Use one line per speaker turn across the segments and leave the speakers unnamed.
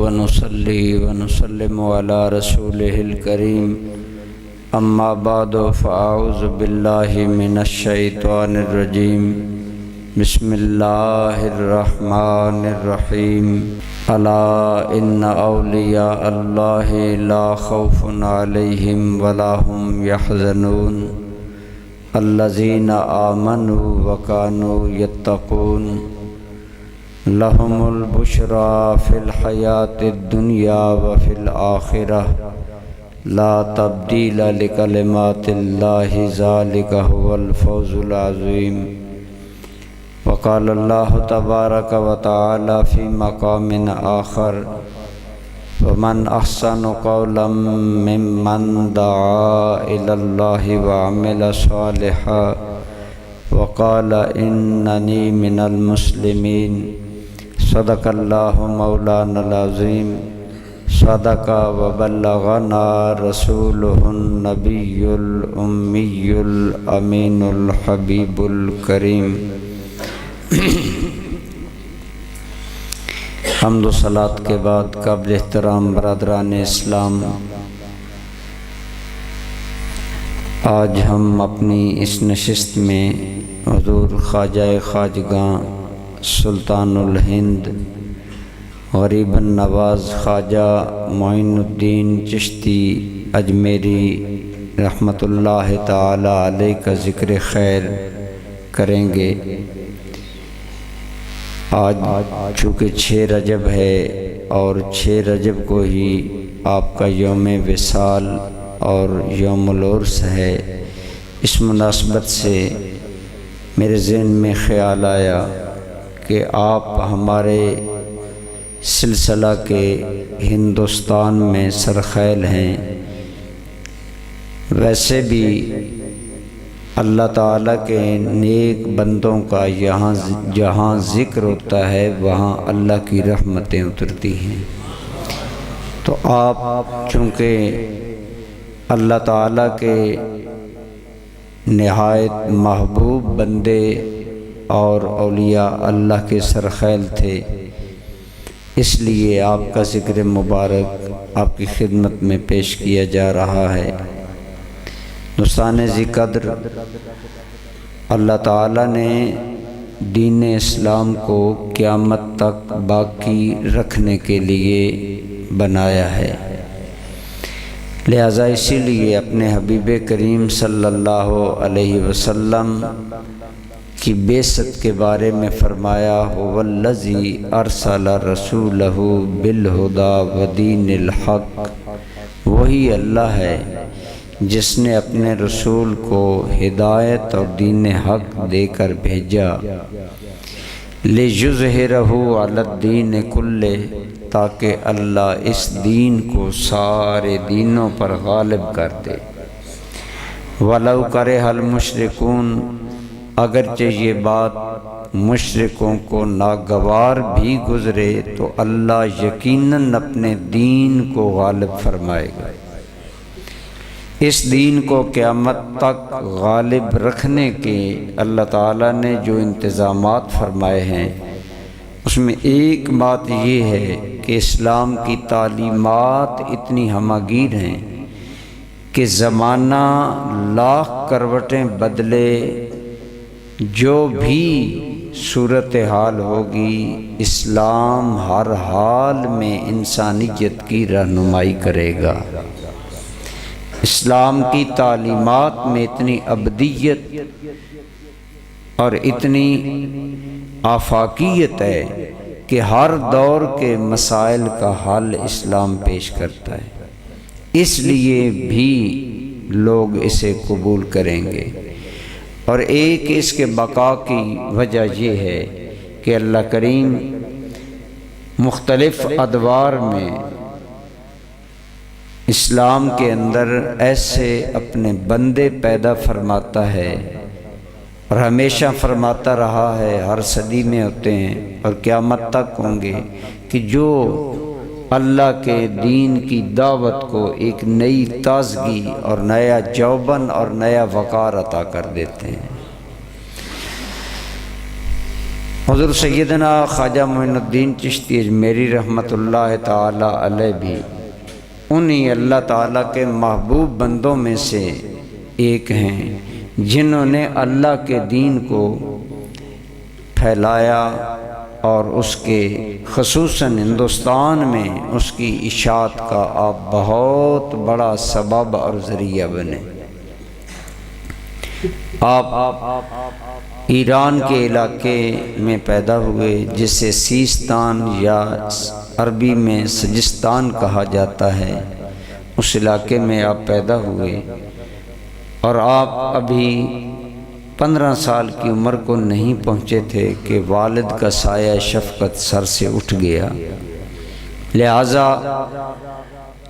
ونصلي ونسلم على رسوله الكريم أما بعد فأعوذ بالله من الشيطان الرجيم بسم الله الرحمن الرحيم ألا إن أولياء الله لا خوف عليهم ولا هم يحزنون الذين آمنوا وكانوا يتقون لهم البشرى في الحياة الدنيا وفي الآخرة لا تبديل لكلمات الله ذلك هو الفوز العظيم وقال الله تبارك وتعالى في مقام آخر ومن أحسن قولا ممن دعا إلى الله وعمل صالحا وقال إنني من المسلمين صدق الله مولانا العظيم صدق وبلغنا رسوله النبي الأمي الأمين الحبيب الكريم حمد و صلاۃ کے بعد قابل احترام برادران اسلام، آج ہم اپنی اس نشست میں حضور خواجہ خواجگاں سلطان الہند غریب النواز خواجہ معین الدین چشتی اجمیری رحمۃ اللہ تعالی علیہ کا ذکر خیر کریں گے۔ آج چونکہ 6 رجب ہے اور 6 رجب کو ہی آپ کا یوم وصال اور یوم العرس ہے، اس مناسبت سے میرے ذہن میں خیال آیا کہ آپ ہمارے سلسلہ کے ہندوستان میں سرخیل ہیں۔ ویسے بھی اللہ تعالیٰ کے نیک بندوں کا جہاں ذکر ہوتا ہے وہاں اللہ کی رحمتیں اترتی ہیں، تو آپ چونکہ اللہ تعالیٰ کے نہایت محبوب بندے اور اولیاء اللہ کے سرخیل تھے، اس لیے آپ کا ذکر مبارک آپ کی خدمت میں پیش کیا جا رہا ہے۔ دوستان ذی قدر، اللہ تعالیٰ نے دین اسلام کو قیامت تک باقی رکھنے کے لیے بنایا ہے، لہذا اسی لیے اپنے حبیب کریم صلی اللہ علیہ وسلم کی بعثت کے بارے میں فرمایا هو الذی ارسل رسولہ بالہدی ودین الحق، وہی اللہ ہے جس نے اپنے رسول کو ہدایت اور دین حق دے کر بھیجا، لِیُظْہِرَہُ عَلَى الدِّینِ کُلِّہ، تاکہ اللہ اس دین کو سارے دینوں پر غالب کر دے۔ وَلَوْ کَرِہَ الْمُشْرِکُونَ، اگرچہ یہ بات مشرکوں کو ناگوار بھی گزرے تو اللہ یقیناً اپنے دین کو غالب فرمائے گا۔ اس دین کو قیامت تک غالب رکھنے کے اللہ تعالیٰ نے جو انتظامات فرمائے ہیں، اس میں ایک بات یہ ہے کہ اسلام کی تعلیمات اتنی ہمہ گیر ہیں کہ زمانہ لاکھ کروٹیں بدلے، جو بھی صورتحال ہوگی اسلام ہر حال میں انسانیت کی رہنمائی کرے گا۔ اسلام کی تعلیمات میں اتنی ابدیت اور اتنی آفاقیت ہے کہ ہر دور کے مسائل کا حل اسلام پیش کرتا ہے، اس لیے بھی لوگ اسے قبول کریں گے۔ اور ایک اس کے بقا کی وجہ یہ ہے کہ اللہ کریم مختلف ادوار میں اسلام کے اندر ایسے اپنے بندے پیدا فرماتا ہے اور ہمیشہ فرماتا رہا ہے، ہر صدی میں ہوتے ہیں اور قیامت تک ہوں گے، کہ جو اللہ کے دین کی دعوت کو ایک نئی تازگی اور نیا جوبن اور نیا وقار عطا کر دیتے ہیں۔ حضور سیدنا خواجہ معین الدین چشتی اجمیری رحمۃ اللہ تعالی علیہ بھی انہی اللہ تعالیٰ کے محبوب بندوں میں سے ایک ہیں جنہوں نے اللہ کے دین کو پھیلایا اور اس کے خصوصاً ہندوستان میں اس کی اشاعت کا آپ بہت بڑا سبب اور ذریعہ بنے۔ آپ ایران کے علاقے میں پیدا ہوئے جسے سیستان یا عربی میں سجستان کہا جاتا ہے، اس علاقے میں آپ پیدا ہوئے اور آپ ابھی 15 سال کی عمر کو نہیں پہنچے تھے کہ والد کا سایہ شفقت سر سے اٹھ گیا، لہٰذا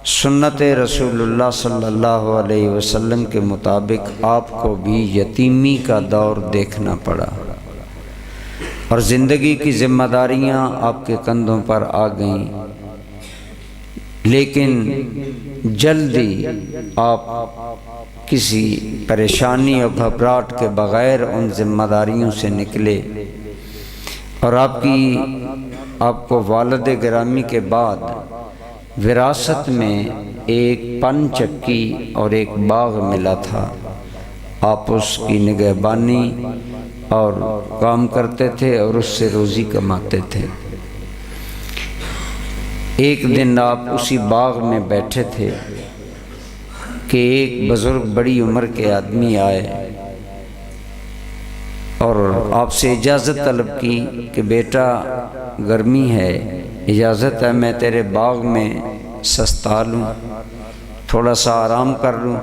سنت رسول اللہ صلی اللہ علیہ وسلم کے مطابق آپ کو بھی یتیمی کا دور دیکھنا پڑا اور زندگی کی ذمہ داریاں آپ کے کندھوں پر آ گئیں، لیکن جلدی آپ کسی پریشانی اور گھبراہٹ کے بغیر ان ذمہ داریوں سے نکلے اور آپ کو والد گرامی کے بعد وراثت میں ایک پن چکی اور ایک باغ ملا تھا۔ آپ اس کی نگہبانی اور کام کرتے تھے اور اس سے روزی کماتے تھے۔ ایک دن آپ اسی باغ میں بیٹھے تھے کہ ایک بزرگ بڑی عمر کے آدمی آئے اور آپ سے اجازت طلب کی کہ بیٹا گرمی ہے، اجازت ہے میں تیرے باغ میں سستا لوں، تھوڑا سا آرام کر لوں۔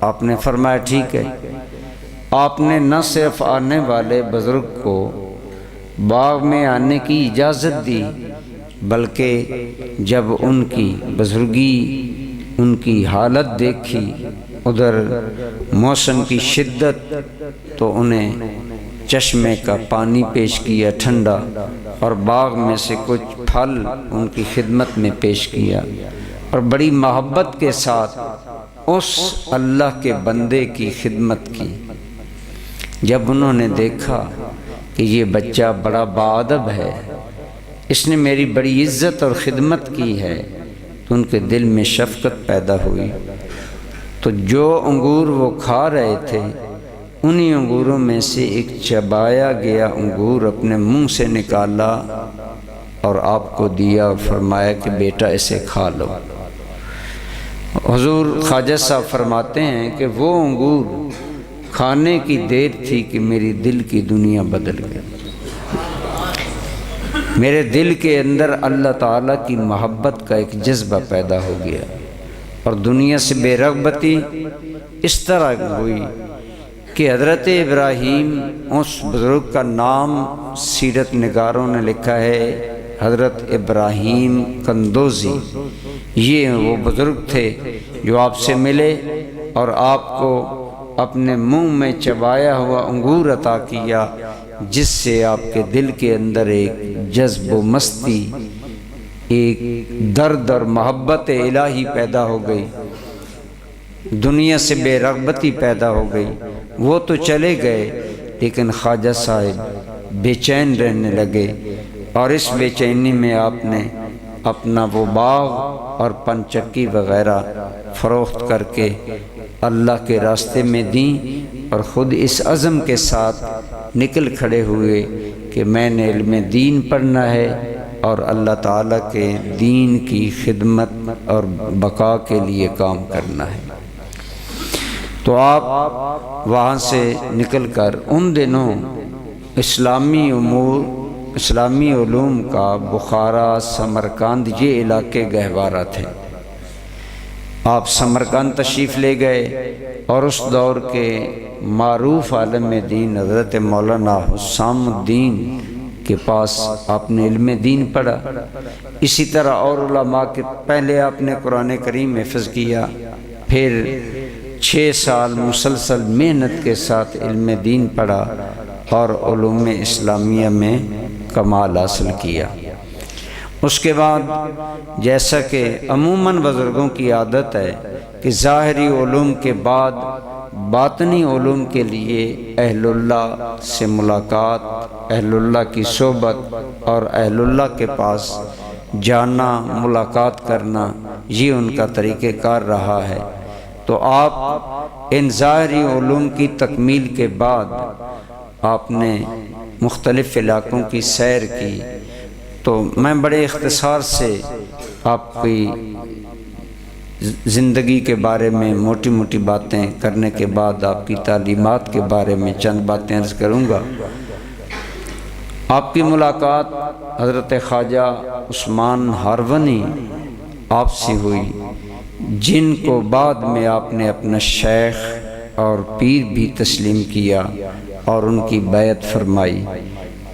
آپ نے فرمایا ٹھیک ہے۔ آپ نے نہ صرف آنے والے بزرگ کو باغ میں آنے کی اجازت دی بلکہ جب ان کی بزرگی ان کی حالت دیکھی، ادھر موسم کی شدت، تو انہیں چشمے کا پانی پیش کیا ٹھنڈا اور باغ میں سے کچھ پھل ان کی خدمت میں پیش کیا اور بڑی محبت کے ساتھ اس اللہ کے بندے کی خدمت کی۔ جب انہوں نے دیکھا کہ یہ بچہ بڑا باادب ہے، اس نے میری بڑی عزت اور خدمت کی ہے، تو ان کے دل میں شفقت پیدا ہوئی، تو جو انگور وہ کھا رہے تھے انہی انگوروں میں سے ایک چبایا گیا انگور اپنے منہ سے نکالا اور آپ کو دیا اور فرمایا کہ بیٹا اسے کھا لو۔ حضور خواجہ صاحب فرماتے ہیں کہ وہ انگور کھانے کی دیر تھی کہ میری دل کی دنیا بدل گئی، میرے دل کے اندر اللہ تعالیٰ کی محبت کا ایک جذبہ پیدا ہو گیا اور دنیا سے بے رغبتی اس طرح ہوئی کہ حضرت ابراہیم، اس بزرگ کا نام سیرت نگاروں نے لکھا ہے حضرت ابراہیم کندوزی، یہ وہ بزرگ تھے جو آپ سے ملے اور آپ کو اپنے منہ میں چبایا ہوا انگور عطا کیا، جس سے آپ کے دل کے اندر ایک جذب و مستی، ایک درد اور محبت الہی پیدا ہو گئی، دنیا سے بے رغبتی پیدا ہو گئی۔ وہ تو چلے گئے لیکن خواجہ صاحب بے چین رہنے لگے اور اس بے چینی میں آپ نے اپنا وہ باغ اور پنچکی وغیرہ فروخت کر کے اللہ کے راستے میں دیں اور خود اس عزم کے ساتھ نکل کھڑے ہوئے کہ میں نے علم دین پڑھنا ہے اور اللہ تعالیٰ کے دین کی خدمت اور بقا کے لیے کام کرنا ہے۔ تو آپ وہاں سے نکل کر ان دنوں اسلامی امور، اسلامی علوم کا بخارا، سمرقند یہ علاقے گہوارہ تھے۔ آپ سمرقند تشریف لے گئے اور اس دور کے معروف عالم دین حضرت مولانا حسام الدین کے پاس آپ نے علم دین پڑھا۔ اسی طرح اور علماء کے پہلے آپ نے قرآن کریم حفظ کیا، پھر 6 سال مسلسل محنت کے ساتھ علم دین پڑھا اور علوم اسلامیہ میں کمال حاصل کیا۔ اس کے بعد جیسا کہ عموماً بزرگوں کی عادت ہے کہ ظاہری علوم کے بعد باطنی علوم کے لیے اہل اللہ سے ملاقات، اہل اللہ کی صحبت اور اہل اللہ کے پاس جانا، ملاقات کرنا، یہ ان کا طریقہ کار رہا ہے۔ تو آپ ان ظاہری علوم کی تکمیل کے بعد آپ نے مختلف علاقوں کی سیر کی، تو میں بڑے اختصار سے آپ کی زندگی کے بارے میں موٹی موٹی باتیں کرنے کے بعد آپ کی تعلیمات کے بارے میں چند باتیں عرض کروں گا۔ آپ کی ملاقات حضرت خواجہ عثمان ہارونی آپ سے ہوئی، جن کو بعد میں آپ نے اپنا شیخ اور پیر بھی تسلیم کیا اور ان کی بیعت فرمائی،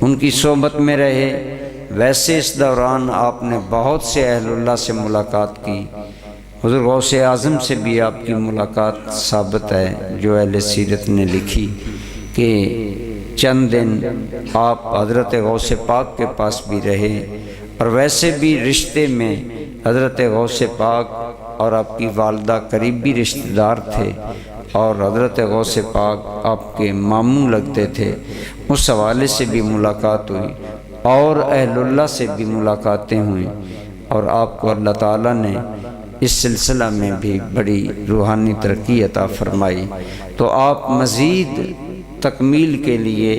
ان کی صحبت میں رہے۔ ویسے اس دوران آپ نے بہت سے اہل اللہ سے ملاقات کی۔ حضور غوث اعظم سے بھی آپ کی ملاقات ثابت ہے، جو اہل سیرت نے لکھی کہ چند دن آپ حضرت غوث پاک کے پاس بھی رہے، اور ویسے بھی رشتے میں حضرت غوث پاک اور آپ کی والدہ قریبی رشتہ دار تھے، اور حضرت غوث پاک آپ کے ماموں لگتے تھے۔ اس حوالے سے بھی ملاقات ہوئی، اور اہل اللہ سے بھی ملاقاتیں ہوئیں، اور آپ کو اللہ تعالیٰ نے اس سلسلہ میں بھی بڑی روحانی ترقی عطا فرمائی۔ تو آپ مزید تکمیل کے لیے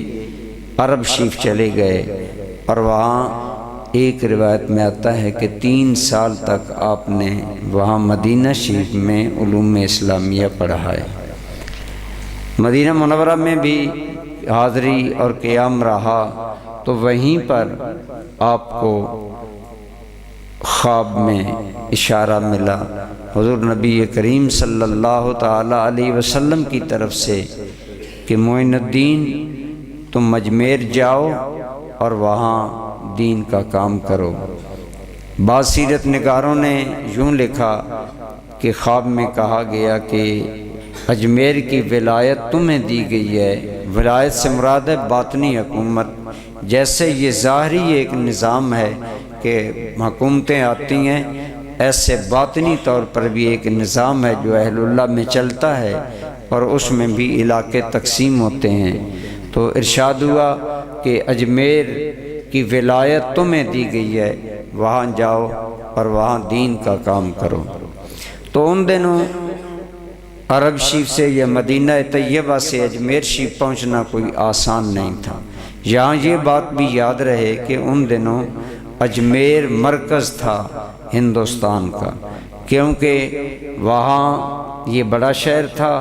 عرب شریف چلے گئے، اور وہاں ایک روایت میں آتا ہے کہ 3 سال تک آپ نے وہاں مدینہ شریف میں علوم اسلامیہ پڑھا ہے۔ مدینہ منورہ میں بھی حاضری اور قیام رہا، تو وہیں پر آپ کو خواب میں اشارہ ملا حضور نبی کریم صلی اللہ تعالی علیہ وسلم کی طرف سے کہ معین الدین تم اجمیر جاؤ اور وہاں دین کا کام کرو۔ بعض سیرت نگاروں نے یوں لکھا کہ خواب میں کہا گیا کہ اجمیر کی ولایت تمہیں دی گئی ہے۔ ولایت سے مراد ہے باطنی حکومت۔ جیسے یہ ظاہری ایک نظام ہے کہ حکومتیں آتی ہیں، ایسے باطنی طور پر بھی ایک نظام ہے جو اہل اللہ میں چلتا ہے، اور اس میں بھی علاقے تقسیم ہوتے ہیں۔ تو ارشاد ہوا کہ اجمیر کی ولایت تمہیں دی گئی ہے، وہاں جاؤ اور وہاں دین کا کام کرو۔ تو ان دنوں عرب شریف سے یا مدینہ طیبہ سے اجمیر شریف پہنچنا کوئی آسان نہیں تھا۔ یہاں یہ بات بھی یاد رہے کہ ان دنوں اجمیر مرکز تھا ہندوستان کا، کیونکہ وہاں یہ بڑا شہر تھا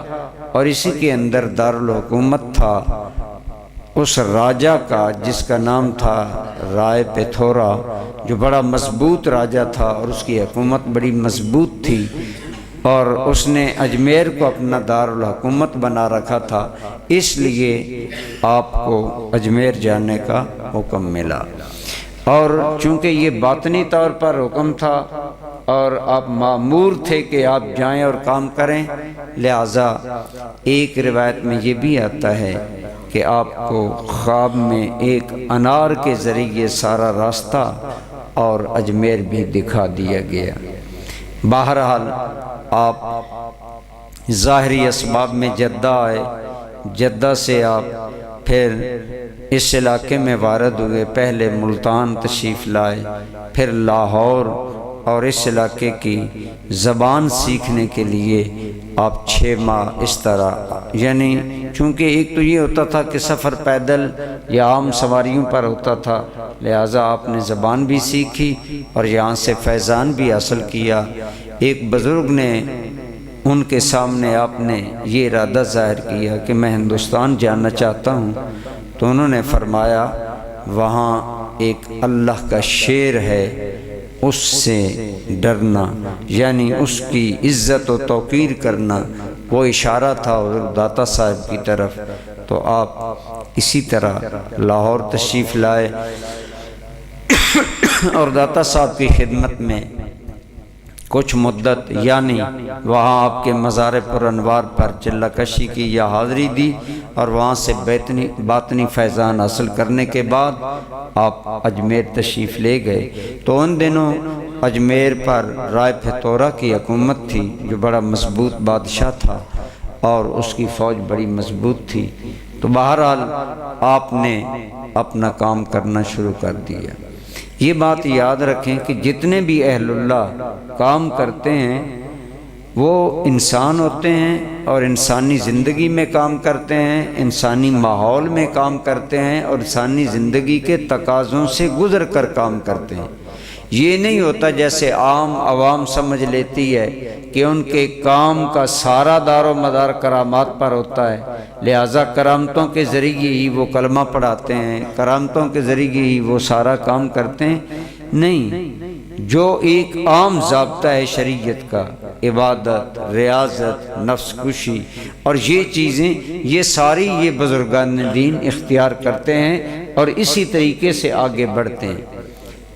اور اسی کے اندر دارالحکومت تھا اس راجہ کا، جس کا نام تھا رائے پتھورا، جو بڑا مضبوط راجہ تھا اور اس کی حکومت بڑی مضبوط تھی، اور اس نے اجمیر کو اپنا دارالحکومت بنا رکھا تھا۔ اس لیے آپ کو اجمیر جانے کا حکم ملا، اور چونکہ یہ باطنی طور پر حکم تھا اور آپ مامور تھے کہ آپ جائیں اور کام کریں، لہٰذا ایک روایت میں یہ بھی آتا ہے کہ آپ کو خواب میں ایک انار کے ذریعے سارا راستہ اور اجمیر بھی دکھا دیا گیا۔ بہرحال آپ ظاہری اسباب میں جدہ آئے، جدہ سے آپ پھر اس علاقے میں وارد ہوئے، پہلے ملتان تشریف لائے، پھر لاہور، اور اس علاقے کی زبان سیکھنے کے لیے آپ 6 ماہ اس طرح، یعنی چونکہ ایک تو یہ ہوتا تھا کہ سفر پیدل یا عام سواریوں پر ہوتا تھا، لہٰذا آپ نے زبان بھی سیکھی اور یہاں سے فیضان بھی حاصل کیا۔ ایک بزرگ نے ان کے سامنے آپ نے یہ ارادہ ظاہر کیا کہ میں ہندوستان جانا چاہتا ہوں، تو انہوں نے فرمایا وہاں ایک اللہ کا شیر ہے، اس سے ڈرنا، یعنی اس کی عزت و توقیر کرنا۔ وہ اشارہ تھا حضور داتا صاحب کی طرف۔ تو آپ اسی طرح لاہور تشریف لائے اور داتا صاحب کی خدمت میں کچھ مدت، یعنی وہاں آپ کے مزار پر انوار پر چلہ کشی کی یا حاضری دی، اور وہاں سے باطنی فیضان حاصل کرنے کے بعد آپ اجمیر تشریف لے گئے۔ تو ان دنوں اجمیر پر رائے پتھورا کی حکومت تھی، جو بڑا مضبوط بادشاہ تھا، اور اس کی فوج بڑی مضبوط تھی۔ تو بہرحال آپ نے اپنا کام کرنا شروع کر دیا۔ یہ بات یاد رکھیں کہ جتنے بھی اہل اللہ کام کرتے ہیں وہ انسان ہوتے ہیں اور انسانی زندگی میں کام کرتے ہیں، انسانی ماحول میں کام کرتے ہیں اور انسانی زندگی کے تقاضوں سے گزر کر کام کرتے ہیں۔ یہ نہیں ہوتا جیسے عام عوام سمجھ لیتی ہے کہ ان کے کام کا سارا دار و مدار کرامات پر ہوتا ہے، لہٰذا کرامتوں کے ذریعے ہی وہ کلمہ پڑھاتے ہیں، کرامتوں کے ذریعے ہی وہ سارا کام کرتے ہیں۔ نہیں، جو ایک عام ضابطہ ہے شریعت کا، عبادت، ریاضت، نفس کشی اور یہ چیزیں، یہ ساری یہ بزرگان دین اختیار کرتے ہیں اور اسی طریقے سے آگے بڑھتے ہیں۔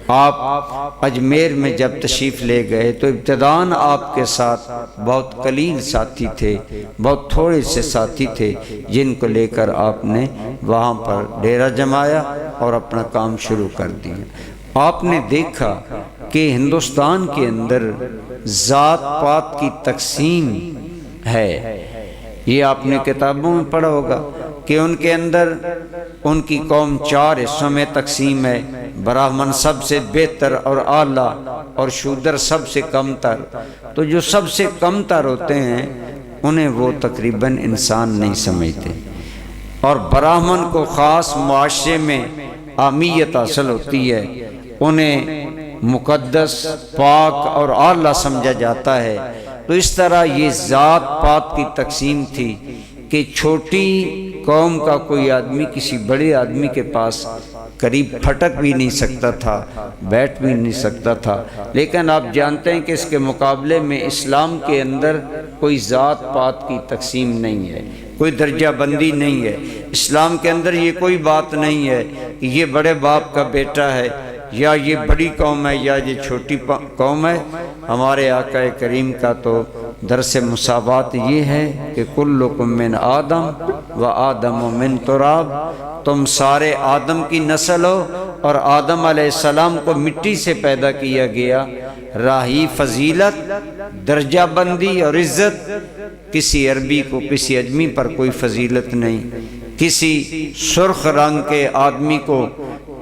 آپ اجمیر میں جب تشریف لے گئے تو ابتداً آپ کے ساتھ بہت قلیل ساتھی تھے، بہت تھوڑے سے ساتھی تھے جن کو لے کر آپ نے وہاں پر ڈیرہ جمایا اور اپنا کام شروع کر دیا۔ آپ نے دیکھا کہ ہندوستان کے اندر ذات پات کی تقسیم ہے، یہ آپ نے کتابوں میں پڑھا ہوگا کہ ان کے اندر ان کی قوم 4 حصوں میں تقسیم ہے، براہمن سب سے بہتر اور اعلیٰ اور شودر سب سے کم تر۔ تو جو سب سے کم تر ہوتے ہیں انہیں وہ تقریباً انسان نہیں سمجھتے، اور براہمن کو خاص معاشرے میں اہمیت حاصل ہوتی ہے، انہیں مقدس، پاک اور اعلیٰ سمجھا جاتا ہے۔ تو اس طرح یہ ذات پات کی تقسیم تھی کہ چھوٹی قوم کا کوئی آدمی کسی بڑے آدمی کے پاس قریب پھٹک بھی نہیں سکتا تھا، بیٹھ بھی نہیں سکتا تھا۔ لیکن آپ جانتے ہیں کہ اس کے مقابلے میں اسلام کے اندر کوئی ذات پات کی تقسیم نہیں ہے، کوئی درجہ بندی نہیں ہے۔ اسلام کے اندر یہ کوئی بات نہیں ہے کہ یہ بڑے باپ کا بیٹا ہے یا یہ بڑی قوم ہے یا یہ چھوٹی قوم ہے۔ ہمارے آقا کریم کا تو درس مساوات یہ ہے کہ کلکم من آدم و آدم من تراب، تم سارے آدم کی نسل ہو اور آدم علیہ السلام کو مٹی سے پیدا کیا گیا۔ راہی فضیلت، درجہ بندی اور عزت، کسی عربی کو کسی اجمی پر کوئی فضیلت نہیں، کسی سرخ رنگ کے آدمی کو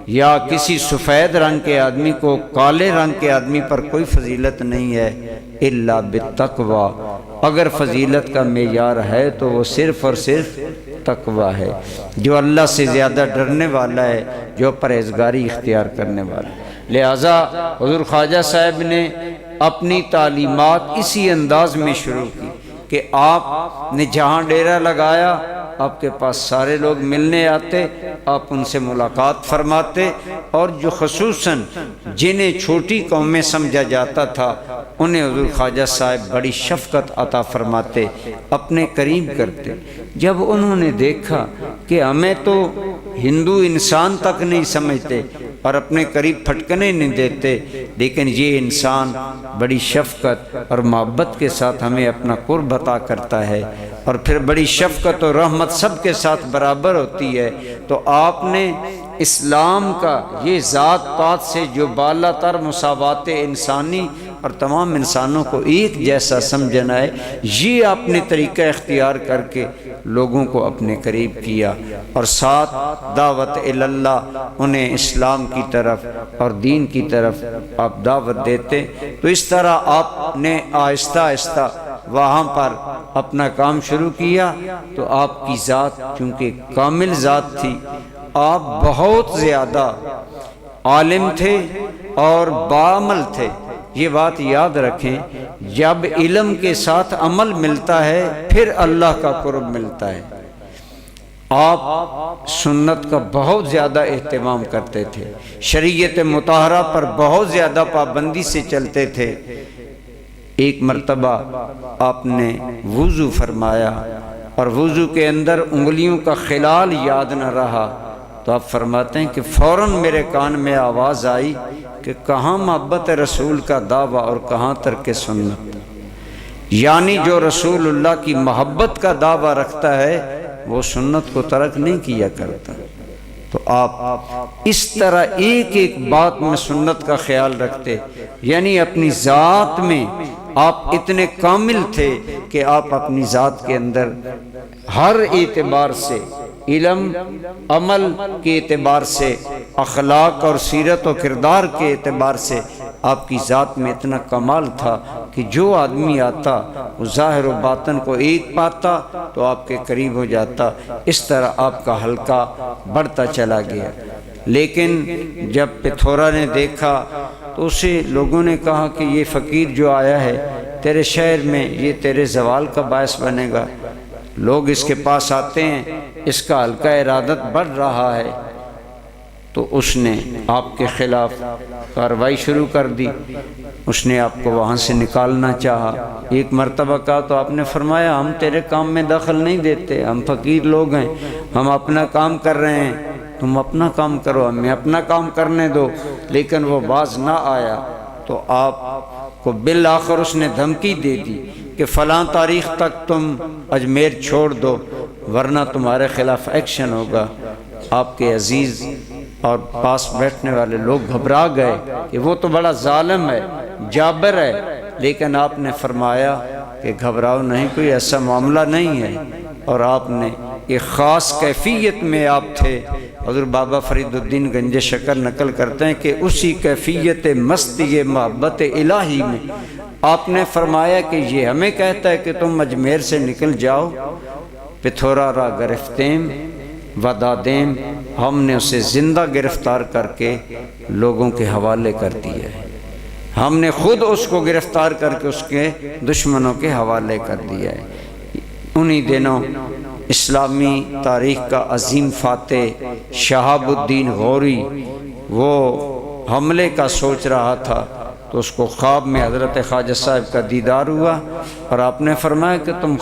یا کسی سفید رنگ کے آدمی کو کالے رنگ کے آدمی پر کوئی فضیلت نہیں ہے الا بالتقوی۔ اگر فضیلت کا معیار ہے تو وہ صرف اور صرف تقوی ہے، جو اللہ سے زیادہ ڈرنے والا ہے، جو پرہیزگاری اختیار کرنے والا ہے۔ لہٰذا حضور خواجہ صاحب نے اپنی تعلیمات اسی انداز میں شروع کی کہ آپ نے جہاں ڈیرہ لگایا آپ کے پاس سارے لوگ ملنے آتے، آپ ان سے ملاقات فرماتے، اور جو خصوصاً جنہیں چھوٹی قومیں سمجھا جاتا تھا انہیں حضور خواجہ صاحب بڑی شفقت عطا فرماتے، اپنے قریب کرتے۔ جب انہوں نے دیکھا کہ ہمیں تو ہندو انسان تک نہیں سمجھتے اور اپنے قریب پھٹکنے نہیں دیتے، لیکن یہ انسان بڑی شفقت اور محبت کے ساتھ ہمیں اپنا قرب عطا کرتا ہے اور پھر بڑی شفقت اور رحمت سب کے ساتھ برابر ہوتی ہے، تو آپ نے اسلام کا یہ ذات پات سے جو بالا تر مساوات انسانی اور تمام انسانوں کو ایک جیسا سمجھنا ہے، یہ آپ نے طریقہ اختیار کر کے لوگوں کو اپنے قریب کیا، اور ساتھ دعوت اللہ، انہیں اسلام کی طرف اور دین کی طرف آپ دعوت دیتے۔ تو اس طرح آپ نے آہستہ آہستہ وہاں پر اپنا کام شروع کیا۔ تو آپ کی ذات چونکہ کامل ذات تھی، آپ بہت زیادہ عالم تھے اور بعمل تھے۔ یہ بات یاد رکھیں، جب علم کے ساتھ عمل ملتا ہے پھر اللہ کا قرب ملتا ہے۔ آپ سنت کا بہت زیادہ اہتمام کرتے تھے، شریعت مطہرہ پر بہت زیادہ پابندی سے چلتے تھے۔ ایک مرتبہ آپ نے وضو فرمایا اور وضو کے اندر انگلیوں کا خلال یاد نہ رہا، تو آپ فرماتے ہیں کہ فوراً میرے کان میں آواز آئی کہ کہاں محبت رسول کا دعویٰ اور کہاں ترک سنت، یعنی جو رسول اللہ کی محبت کا دعویٰ رکھتا ہے وہ سنت کو ترک نہیں کیا کرتا۔ تو آپ اس طرح ایک ایک بات میں سنت کا خیال رکھتے، یعنی اپنی ذات میں آپ اتنے کامل تھے کہ آپ اپنی ذات کے اندر ہر اعتبار سے، علم عمل کے اعتبار سے، اخلاق اور سیرت و کردار کے اعتبار سے آپ کی ذات میں اتنا کمال تھا کہ جو آدمی آتا وہ ظاہر و باطن کو ایک پاتا تو آپ کے قریب ہو جاتا۔ اس طرح آپ کا حلقہ بڑھتا چلا گیا۔ لیکن جب پتھورا نے دیکھا تو اسے لوگوں نے کہا کہ یہ فقیر جو آیا ہے تیرے شہر میں، یہ تیرے زوال کا باعث بنے گا، لوگ اس کے پاس آتے ہیں، اس کا حلقہ ارادت بڑھ رہا ہے۔ تو اس نے آپ کے خلاف کارروائی شروع کر دی، اس نے آپ کو وہاں سے نکالنا چاہا۔ ایک مرتبہ کہا تو آپ نے فرمایا ہم تیرے کام میں دخل نہیں دیتے، ہم فقیر لوگ ہیں، ہم اپنا کام کر رہے ہیں، تم اپنا کام کرو، ہمیں اپنا کام کرنے دو۔ لیکن وہ باز نہ آیا تو آپ کو بالآخر اس نے دھمکی دے دی کہ فلاں تاریخ تک تم اجمیر چھوڑ دو ورنہ تمہارے خلاف ایکشن ہوگا۔ آپ کے عزیز اور پاس بیٹھنے والے لوگ گھبرا گئے کہ وہ تو بڑا ظالم ہے، جابر ہے، لیکن آپ نے فرمایا کہ گھبراؤ نہیں، کوئی ایسا معاملہ نہیں ہے۔ اور آپ نے ایک خاص کیفیت میں آپ تھے، حضور بابا فرید الدین گنج شکر نقل کرتے ہیں کہ اسی کیفیت مستی محبت الہی میں آپ نے فرمایا کہ یہ ہمیں کہتا ہے کہ تم اجمیر سے نکل جاؤ، پتھورا را گرفتیم ودادیم، ہم نے اسے زندہ گرفتار کر کے لوگوں کے حوالے کر دیا ہے، ہم نے خود اس کو گرفتار کر کے اس کے دشمنوں کے حوالے کر دیا ہے۔ انہی دنوں اسلامی تاریخ کا عظیم فاتح شہاب الدین غوری وہ حملے کا سوچ رہا تھا تو اس کو خواب میں حضرت خواجہ صاحب کا دیدار ہوا اور آپ نے فرمایا کہ تم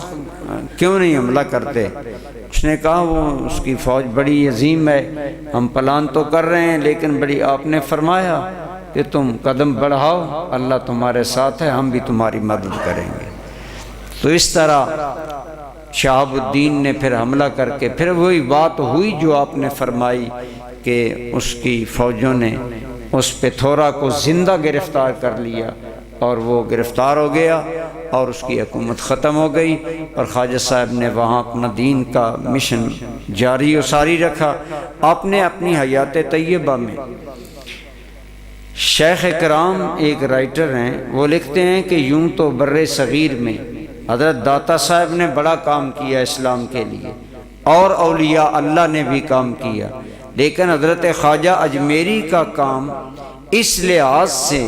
کیوں نہیں حملہ کرتے؟ اس نے کہا وہ اس کی فوج بڑی عظیم ہے، ہم پلان تو کر رہے ہیں لیکن بڑی، آپ نے فرمایا کہ تم قدم بڑھاؤ، اللہ تمہارے ساتھ ہے، ہم بھی تمہاری مدد کریں گے۔ تو اس طرح شہاب الدین نے پھر حملہ کر کے پھر وہی بات ہوئی جو آپ نے فرمائی کہ اس کی فوجوں نے اس پتھورا کو زندہ گرفتار کر لیا اور وہ گرفتار ہو گیا اور اس کی حکومت ختم ہو گئی، اور خواجہ صاحب نے وہاں اپنا دین کا مشن جاری و ساری رکھا۔ آپ نے اپنی حیات طیبہ میں، شیخ کرام ایک رائٹر ہیں، وہ لکھتے ہیں کہ یوں تو بر صغیر میں حضرت داتا صاحب نے بڑا کام کیا اسلام کے لیے اور اولیاء اللہ نے بھی کام کیا، لیکن حضرت خواجہ اجمیری کا کام اس لحاظ سے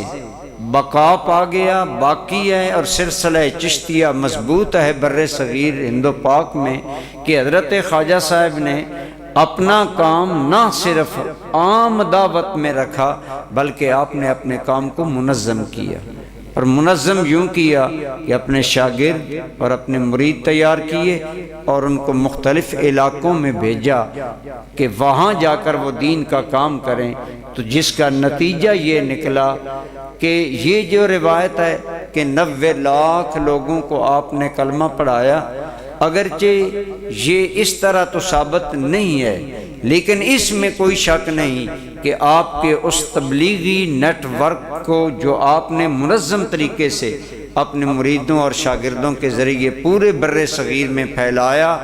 بقا پا گیا، باقی ہے، اور سلسلہ چشتیہ مضبوط ہے بر صغیر ہند و پاک میں کہ حضرت خواجہ صاحب نے اپنا کام نہ صرف عام دعوت میں رکھا بلکہ آپ نے اپنے کام کو منظم کیا، اور منظم یوں کیا کہ اپنے شاگرد اور اپنے مرید تیار کیے اور ان کو مختلف علاقوں میں بھیجا کہ وہاں جا کر وہ دین کا کام کریں۔ تو جس کا نتیجہ یہ نکلا کہ یہ جو روایت ہے کہ 90 لاکھ لوگوں کو آپ نے کلمہ پڑھایا، اگرچہ یہ اس طرح تو ثابت نہیں ہے لیکن اس میں کوئی شک نہیں کہ آپ کے اس تبلیغی نیٹ ورک کو جو آپ نے منظم طریقے سے اپنے مریدوں اور شاگردوں کے ذریعے پورے بر صغیر میں پھیلایا،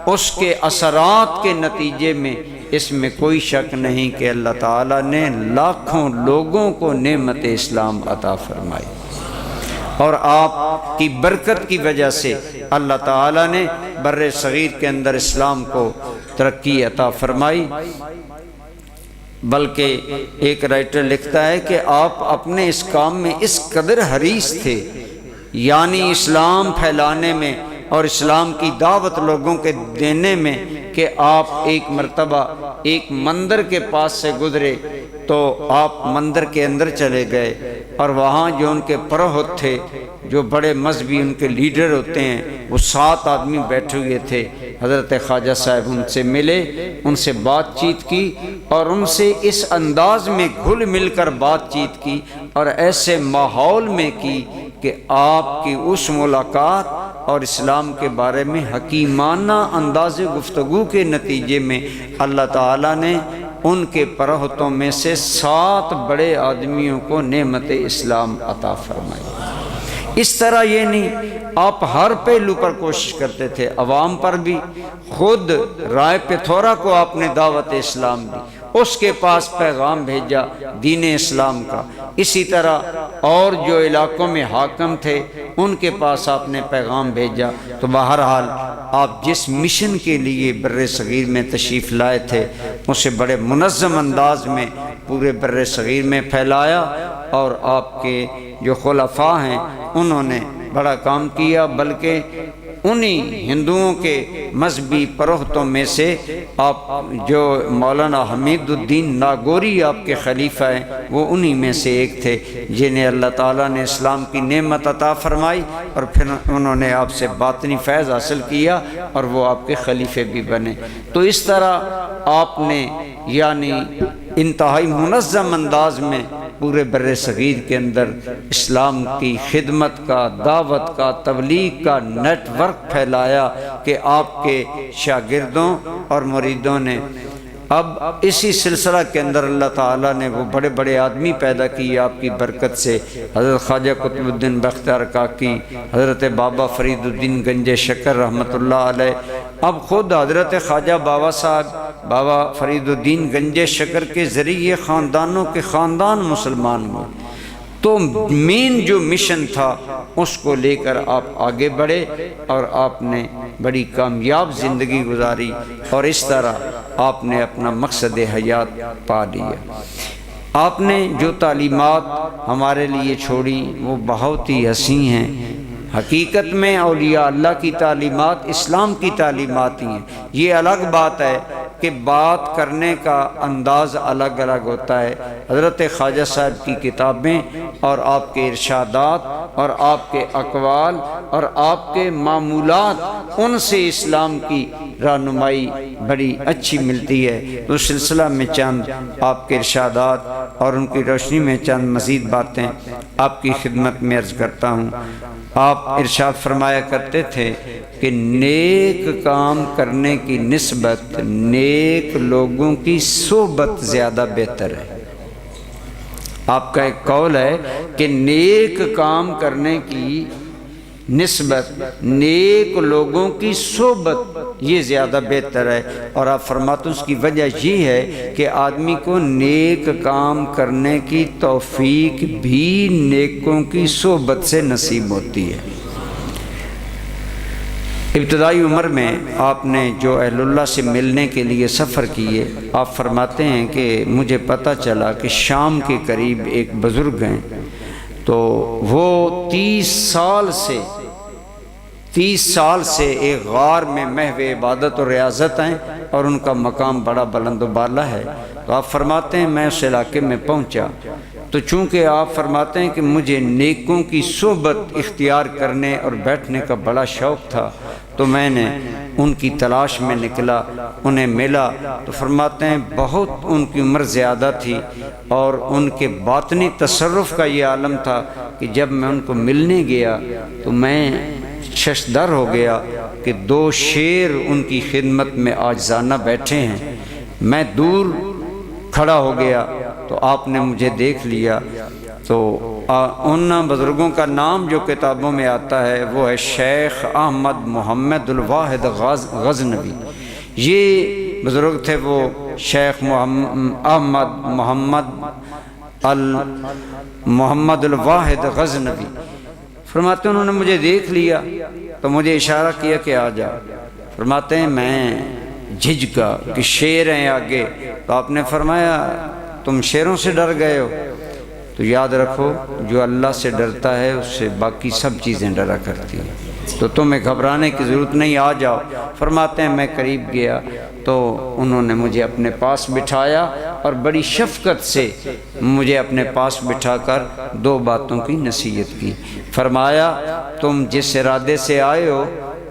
اس کے اثرات کے نتیجے میں اس میں کوئی شک نہیں کہ اللہ تعالیٰ نے لاکھوں لوگوں کو نعمت اسلام عطا فرمائی، اور آپ کی برکت کی وجہ سے اللہ تعالیٰ نے بر صغیر کے اندر اسلام کو ترقی عطا فرمائی۔ بلکہ ایک رائٹر لکھتا ہے کہ آپ اپنے اس کام میں اس قدر حریص تھے، یعنی اسلام پھیلانے میں اور اسلام کی دعوت لوگوں کے دینے میں، کہ آپ ایک مرتبہ ایک مندر کے پاس سے گزرے تو آپ مندر کے اندر چلے گئے اور وہاں جو ان کے پروہت تھے، جو بڑے مذہبی ان کے لیڈر ہوتے ہیں، وہ 7 آدمی بیٹھے ہوئے تھے۔ حضرت خواجہ صاحب ان سے ملے، ان سے بات چیت کی اور ان سے اس انداز میں گھل مل کر بات چیت کی اور ایسے ماحول میں کی کہ آپ کی اس ملاقات اور اسلام کے بارے میں حکیمانہ انداز گفتگو کے نتیجے میں اللہ تعالیٰ نے ان کے پرہتوں میں سے 7 بڑے آدمیوں کو نعمت اسلام عطا فرمائی۔ اس طرح یہ نہیں، آپ ہر پہلو پر کوشش کرتے تھے، عوام پر بھی۔ خود رائے پتھورا کو آپ نے دعوت اسلام دی، اس کے پاس پیغام بھیجا دین اسلام کا۔ اسی طرح اور جو علاقوں میں حاکم تھے ان کے پاس آپ نے پیغام بھیجا۔ تو بہرحال آپ جس مشن کے لیے بر صغیر میں تشریف لائے تھے اسے بڑے منظم انداز میں پورے بر صغیر میں پھیلایا، اور آپ کے جو خلفاء ہیں انہوں نے بڑا کام کیا، بلکہ انہی ہندوؤں کے مذہبی پرہتوں میں سے آپ جو مولانا حمید الدین ناگوری آپ کے خلیفہ ہیں وہ انہی میں سے ایک تھے جنہیں اللہ تعالیٰ نے اسلام کی نعمت عطا فرمائی، اور پھر انہوں نے آپ سے باطنی فیض حاصل کیا اور وہ آپ کے خلیفے بھی بنے۔ تو اس طرح آپ نے یعنی انتہائی منظم انداز میں پورے بر صغیر کے اندر اسلام کی خدمت کا، دعوت کا، تبلیغ کا نیٹ ورک پھیلایا کہ آپ کے شاگردوں اور مریدوں نے اب اسی سلسلہ کے اندر اللہ تعالیٰ نے وہ بڑے بڑے آدمی پیدا کیے آپ کی برکت سے۔ حضرت خواجہ قطب الدین بختیار کاکی، حضرت بابا فرید الدین گنج شکر رحمۃ اللہ علیہ، اب خود حضرت خواجہ بابا صاحب بابا فرید الدین گنج شکر کے ذریعے خاندانوں کے خاندان مسلمان ہوئے۔ تو مین جو مشن تھا اس کو لے کر آپ آگے بڑھے اور آپ نے بڑی کامیاب زندگی گزاری، اور اس طرح آپ نے اپنا مقصد حیات پا لیا۔ آپ نے جو تعلیمات ہمارے لیے چھوڑی وہ بہت ہی حسین ہیں۔ حقیقت میں اولیاء اللہ کی تعلیمات اسلام کی تعلیمات ہی ہیں۔ یہ الگ بات ہے کہ بات کرنے کا انداز الگ الگ ہوتا ہے۔ حضرت خواجہ صاحب کی کتابیں اور آپ کے ارشادات اور آپ کے اقوال اور آپ کے معمولات، ان سے اسلام کی رہنمائی بڑی اچھی ملتی ہے۔ تو اس سلسلہ میں چند آپ کے ارشادات اور ان کی روشنی میں چند مزید باتیں آپ کی خدمت میں عرض کرتا ہوں۔ آپ ارشاد فرمایا کرتے تھے کہ نیک کام کرنے کی نسبت نیک لوگوں کی صحبت زیادہ بہتر ہے۔ آپ کا ایک قول ہے کہ نیک کام کرنے کی نسبت نیک لوگوں کی صحبت یہ زیادہ بہتر ہے، اور آپ فرماتے ہیں اس کی وجہ یہ ہے کہ آدمی کو نیک کام کرنے کی توفیق بھی نیکوں کی صحبت سے نصیب ہوتی ہے۔ ابتدائی عمر میں آپ نے جو اہل اللہ سے ملنے کے لیے سفر کیے، آپ فرماتے ہیں کہ مجھے پتہ چلا کہ شام کے قریب ایک بزرگ ہیں، تو وہ 30 سال سے ایک غار میں محو عبادت اور ریاضت ہیں، اور ان کا مقام بڑا بلند و بالا ہے۔ تو آپ فرماتے ہیں میں اس علاقے میں پہنچا، تو چونکہ آپ فرماتے ہیں کہ مجھے نیکوں کی صحبت اختیار کرنے اور بیٹھنے کا بڑا شوق تھا، تو میں نے ان کی تلاش میں نکلا، انہیں ملا۔ تو فرماتے ہیں بہت ان کی عمر زیادہ تھی، اور ان کے باطنی تصرف کا یہ عالم تھا کہ جب میں ان کو ملنے گیا تو میں ششدر ہو گیا کہ 2 شیر ان کی خدمت میں عاجزانہ بیٹھے ہیں۔ میں دور کھڑا ہو گیا تو آپ نے مجھے دیکھ لیا۔ تو ان بزرگوں کا نام جو کتابوں میں آتا ہے وہ ہے شیخ احمد محمد الواحد غزنوی۔ یہ بزرگ تھے وہ شیخ احمد محمد الواحد غزنوی۔ فرماتے ہیں انہوں نے مجھے دیکھ لیا تو مجھے اشارہ کیا کہ آ جا۔ فرماتے ہیں میں جھجکا کہ شیر ہیں آگے، تو آپ نے فرمایا تم شیروں سے ڈر گئے ہو؟ تو یاد رکھو جو اللہ سے ڈرتا ہے اس سے باقی سب چیزیں ڈرا کرتی ہیں، تو تمہیں گھبرانے کی ضرورت نہیں، آ جاؤ۔ فرماتے ہیں میں قریب گیا تو انہوں نے مجھے اپنے پاس بٹھایا اور بڑی شفقت سے مجھے اپنے پاس بٹھا کر 2 باتوں کی نصیحت کی۔ فرمایا تم جس ارادے سے آئے ہو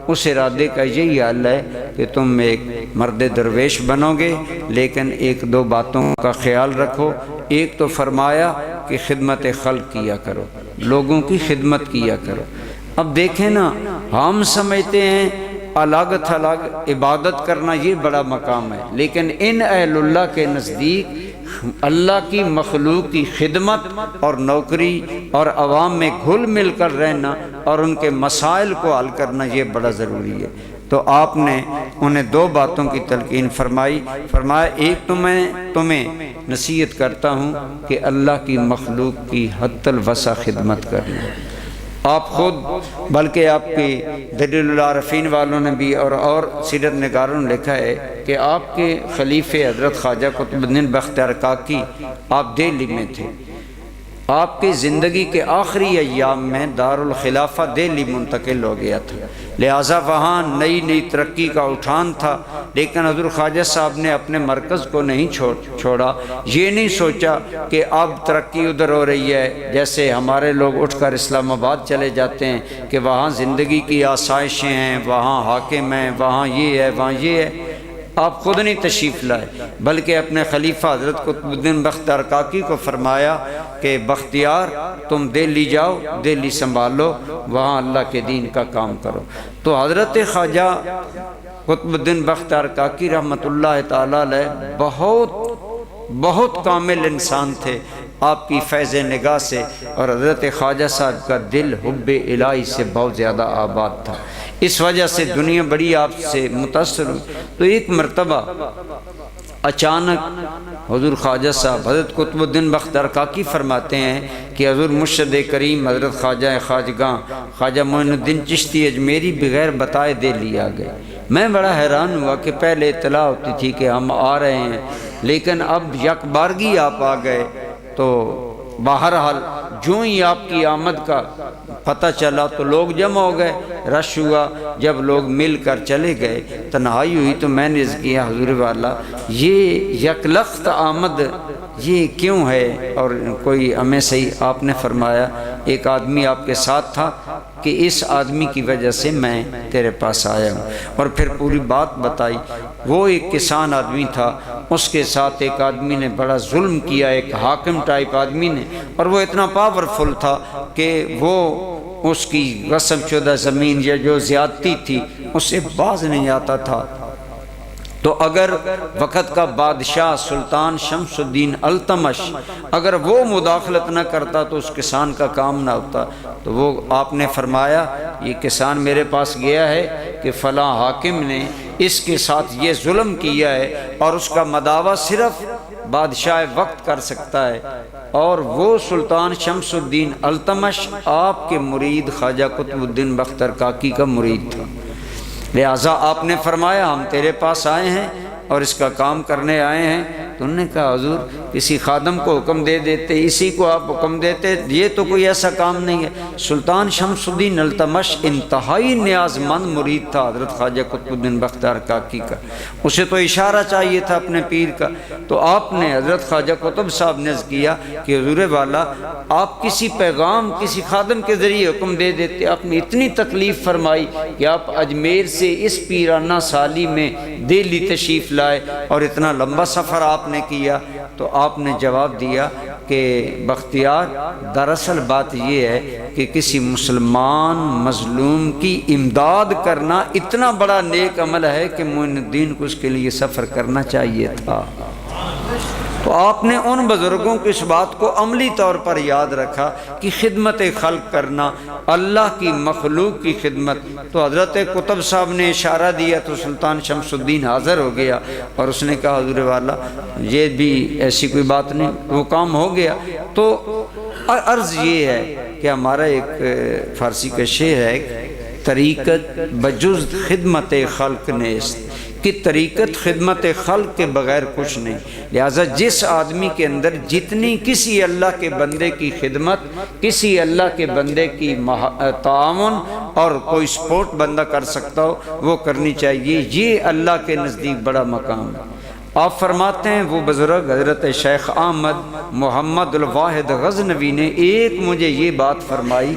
اس ارادے کا یہی حل ہے کہ تم ایک مرد درویش بنو گے، لیکن 1-2 باتوں کا خیال رکھو۔ ایک تو فرمایا کہ خدمت خلق کیا کرو، لوگوں کی خدمت کیا کرو۔ اب دیکھیں نا، ہم سمجھتے ہیں الگ تھلگ عبادت کرنا یہ بڑا مقام ہے، لیکن ان اہل اللہ کے نزدیک اللہ کی مخلوق کی خدمت اور نوکری اور عوام میں گھل مل کر رہنا اور ان کے مسائل کو حل کرنا یہ بڑا ضروری ہے۔ تو آپ نے انہیں دو باتوں کی تلقین فرمایا ایک تو میں تمہیں نصیحت کرتا ہوں کہ اللہ کی مخلوق کی حتی الوسع خدمت کرنا۔ آپ خود بلکہ آپ کی دلیل العارفین والوں نے بھی اور سیرت نگاروں نے لکھا ہے کہ آپ کے خلیفہ حضرت خواجہ قطب الدین بختیار کاکی آپ دہلی میں تھے، آپ کی زندگی کے آخری ایام میں دارالخلافہ دہلی منتقل ہو گیا تھا، لہٰذا وہاں نئی نئی ترقی کا اٹھان تھا، لیکن حضور خواجہ صاحب نے اپنے مرکز کو نہیں چھوڑا۔ یہ نہیں سوچا کہ اب ترقی ادھر ہو رہی ہے جیسے ہمارے لوگ اٹھ کر اسلام آباد چلے جاتے ہیں کہ وہاں زندگی کی آسائشیں ہیں، وہاں حاکم ہیں، وہاں یہ ہے، وہاں یہ ہے۔ آپ خود نہیں تشریف لائے بلکہ اپنے خلیفہ حضرت قطب الدین بختیار کاکی کو فرمایا کہ بختیار تم دہلی جاؤ، دہلی سنبھالو، وہاں اللہ کے دین کا کام کرو۔ تو حضرت خواجہ قطب الدین بختیار کاکی رحمۃ اللہ تعالیٰ علیہ بہت کامل انسان تھے آپ کی فیض نگاہ سے، اور حضرت خواجہ صاحب کا دل حب الہی سے بہت زیادہ آباد تھا، اس وجہ سے دنیا بڑی آپ سے متاثر ہوئی۔ تو ایک مرتبہ اچانک حضور خواجہ صاحب حضرت قطب الدین بختیار کاکی فرماتے ہیں کہ حضور مرشد کریم حضرت خواجہ خواجگاں خواجہ معین الدین چشتی اجمیری بغیر بتائے دہلی آ گئے۔ میں بڑا حیران ہوا کہ پہلے اطلاع ہوتی تھی کہ ہم آ رہے ہیں، لیکن اب یک بارگی آپ آ گئے۔ تو بہرحال جو ہی آپ کی آمد کا پتہ چلا تو لوگ جمع ہو گئے، رش ہوا۔ جب لوگ مل کر چلے گئے، تنہائی ہوئی، تو میں نے عرض کیا حضور والا یہ یکلخت آمد یہ کیوں ہے؟ اور کوئی ہمیں صحیح آپ نے فرمایا ایک آدمی آپ کے ساتھ تھا کہ اس آدمی کی وجہ سے میں تیرے پاس آیا ہوں، اور پھر پوری بات بتائی۔ وہ ایک کسان آدمی تھا، اس کے ساتھ ایک آدمی نے بڑا ظلم کیا، ایک حاکم ٹائپ آدمی نے، اور وہ اتنا پاورفل تھا کہ وہ اس کی غصب شدہ زمین یا جو زیادتی تھی اس سے باز نہیں آتا تھا۔ تو اگر وقت کا بادشاہ سلطان شمس الدین التمش اگر وہ مداخلت نہ کرتا تو اس کسان کا کام نہ ہوتا۔ تو وہ آپ نے فرمایا یہ کسان میرے پاس گیا ہے کہ فلاں حاکم نے اس کے ساتھ یہ ظلم کیا ہے، اور اس کا مداوع صرف بادشاہ وقت کر سکتا ہے، اور وہ سلطان شمس الدین التمش آپ کے مرید خواجہ قطب الدین بختیار کاکی کا مرید تھا۔ لہٰذا آپ نے فرمایا ہم تیرے پاس آئے ہیں اور اس کا کام کرنے آئے ہیں۔ تو انہوں نے کہا حضور کسی خادم کو حکم دے دیتے، اسی کو آپ حکم دیتے، یہ تو کوئی ایسا کام نہیں ہے۔ سلطان شمس الدین التمش انتہائی نیاز مند مرید تھا حضرت خواجہ قطب الدین بختیار کاکی کا، اسے تو اشارہ چاہیے تھا اپنے پیر کا۔ تو آپ نے حضرت خواجہ قطب صاحب نے عرض کیا کہ حضور والا آپ کسی پیغام کسی خادم کے ذریعے حکم دے دیتے۔ آپ نے اتنی تکلیف فرمائی کہ آپ اجمیر سے اس پیرانہ سالی میں دہلی تشریف لائے، اور اتنا لمبا سفر آپ نے کیا۔ تو آپ نے جواب دیا کہ بختیار دراصل بات یہ ہے کہ کسی مسلمان مظلوم کی امداد کرنا اتنا بڑا نیک عمل ہے کہ معین الدین کو اس کے لیے سفر کرنا چاہیے تھا۔ تو آپ نے ان بزرگوں کی اس بات کو عملی طور پر یاد رکھا کہ خدمت خلق کرنا، اللہ کی مخلوق کی خدمت۔ تو حضرت قطب صاحب نے اشارہ دیا تو سلطان شمس الدین حاضر ہو گیا، اور اس نے کہا حضور والا یہ بھی ایسی کوئی بات نہیں، وہ کام ہو گیا۔ تو عرض یہ ہے کہ ہمارا ایک فارسی کا شعر ہے، طریقت بجز خدمت خلق نیست، کہ طریقت خدمت خلق کے بغیر کچھ نہیں۔ لہٰذا جس آدمی کے اندر جتنی کسی اللہ کے بندے کی خدمت، کسی اللہ کے بندے کی تعاون اور کوئی سپورٹ بندہ کر سکتا ہو وہ کرنی چاہیے، یہ اللہ کے نزدیک بڑا مقام ہے۔ آپ فرماتے ہیں وہ بزرگ حضرت شیخ احمد محمد الواحد غزنوی نے ایک مجھے یہ بات فرمائی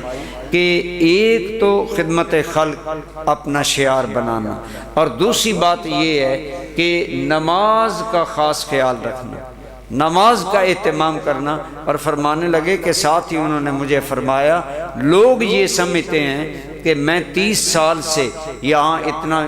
کہ ایک تو خدمت خلق اپنا شعار بنانا، اور دوسری بات یہ ہے کہ نماز کا خاص خیال رکھنا، نماز کا اہتمام کرنا۔ اور فرمانے لگے کہ ساتھ ہی انہوں نے مجھے فرمایا لوگ یہ سمجھتے ہیں کہ کہ میں 30 سال سے یہاں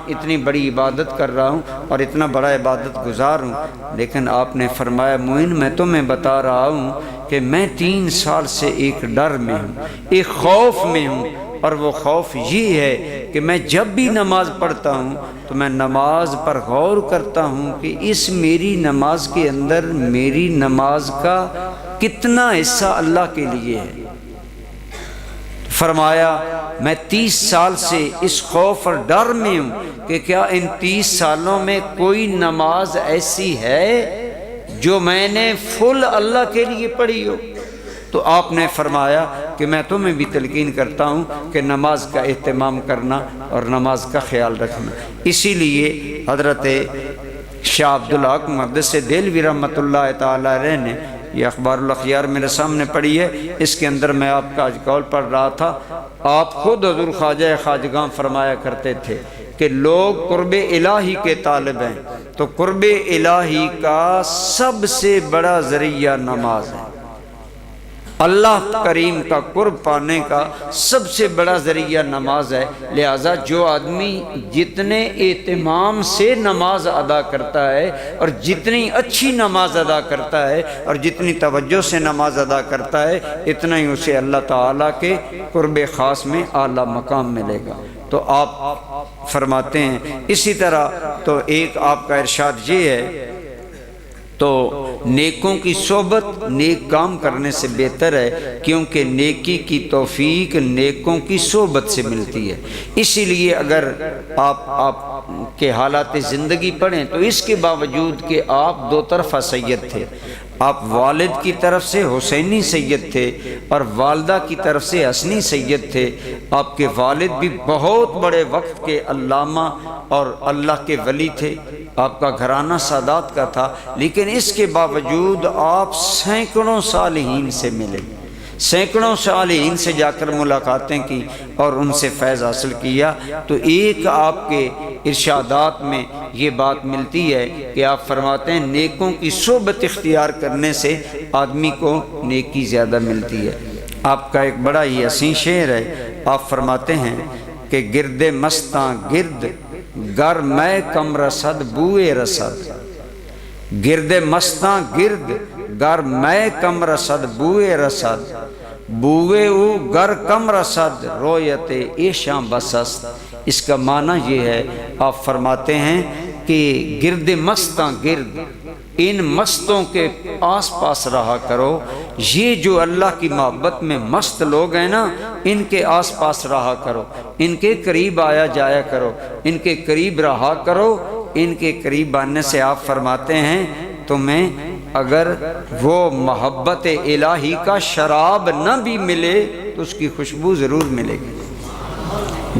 اتنی بڑی عبادت کر رہا ہوں اور اتنا بڑا عبادت گزار ہوں، لیکن آپ نے فرمایا معین میں تمہیں بتا رہا ہوں کہ میں 3 سال سے ایک ڈر میں ہوں، ایک خوف میں ہوں، اور وہ خوف یہ ہے کہ میں جب بھی نماز پڑھتا ہوں تو میں نماز پر غور کرتا ہوں کہ اس میری نماز کے اندر میری نماز کا کتنا حصہ اللہ کے لیے ہے۔ فرمایا میں 30 سال سے اس خوف اور ڈر میں ہوں کہ کیا ان 30 سالوں میں کوئی نماز ایسی ہے جو میں نے فل اللہ کے لیے پڑھی ہو۔ تو آپ نے فرمایا کہ میں تمہیں بھی تلقین کرتا ہوں کہ نماز کا اہتمام کرنا اور نماز کا خیال رکھنا۔ اسی لیے حضرت شاہ عبدالحق محدث دہلوی رحمۃ اللہ تعالی علیہ نے یہ اخبار الاخیار میرے سامنے پڑھی ہے، اس کے اندر میں آپ کا آج قول پڑھ رہا تھا۔ آپ خود حضور خواجہ خواجگاں فرمایا کرتے تھے کہ لوگ قرب الہی کے طالب ہیں تو قرب الہی کا سب سے بڑا ذریعہ نماز ہے۔ اللہ کریم کا قرب پانے کا سب سے بڑا ذریعہ نماز ہے، لہٰذا جو آدمی جتنے اہتمام سے نماز ادا کرتا ہے اور جتنی اچھی نماز ادا کرتا ہے اور جتنی توجہ سے نماز ادا کرتا ہے اتنا ہی اسے اللہ تعالیٰ کے قرب خاص میں اعلیٰ مقام ملے گا۔ تو آپ فرماتے ہیں اسی طرح تو ایک آپ کا ارشاد یہ ہے تو نیکوں کی صحبت نیک کام کرنے سے بہتر ہے، کیونکہ نیکی کی توفیق نیکوں کی صحبت سے ملتی ہے۔ اسی لیے اگر آپ کے حالات زندگی پڑھیں تو اس کے باوجود کہ آپ 2 طرفہ سید تھے، آپ والد کی طرف سے حسینی سید تھے اور والدہ کی طرف سے حسنی سید تھے۔ آپ کے والد بھی بہت بڑے وقت کے علامہ اور اللہ کے ولی تھے، آپ کا گھرانہ سادات کا تھا، لیکن اس کے باوجود آپ سینکڑوں صالحین سے ملے، سینکڑوں صالحین سے جا کر ملاقاتیں کی اور ان سے فیض حاصل کیا۔ تو ایک آپ کے ارشادات میں یہ بات ملتی ہے کہ آپ فرماتے ہیں نیکوں کی صحبت اختیار کرنے سے آدمی کو نیکی زیادہ ملتی ہے۔ آپ کا ایک بڑا ہی حسین شعر ہے، آپ فرماتے ہیں کہ گرد مستاں گرد گر میں کم رسد بوئے رسد، گرد مستاں گرد گر میں کم رسد بوئے رسد، بوئے او گر کم رسد رویت ایشاں بسست۔ اس کا معنی یہ ہے، آپ فرماتے ہیں کہ گرد مستاں گرد، ان مستوں کے آس پاس رہا کرو، یہ جو اللہ کی محبت میں مست لوگ ہیں نا ان کے آس پاس رہا کرو، ان کے قریب آیا جایا کرو، ان کے قریب رہا کرو۔ ان کے قریب آنے سے آپ فرماتے ہیں تمہیں اگر وہ محبت الہی کا شراب نہ بھی ملے تو اس کی خوشبو ضرور ملے گی۔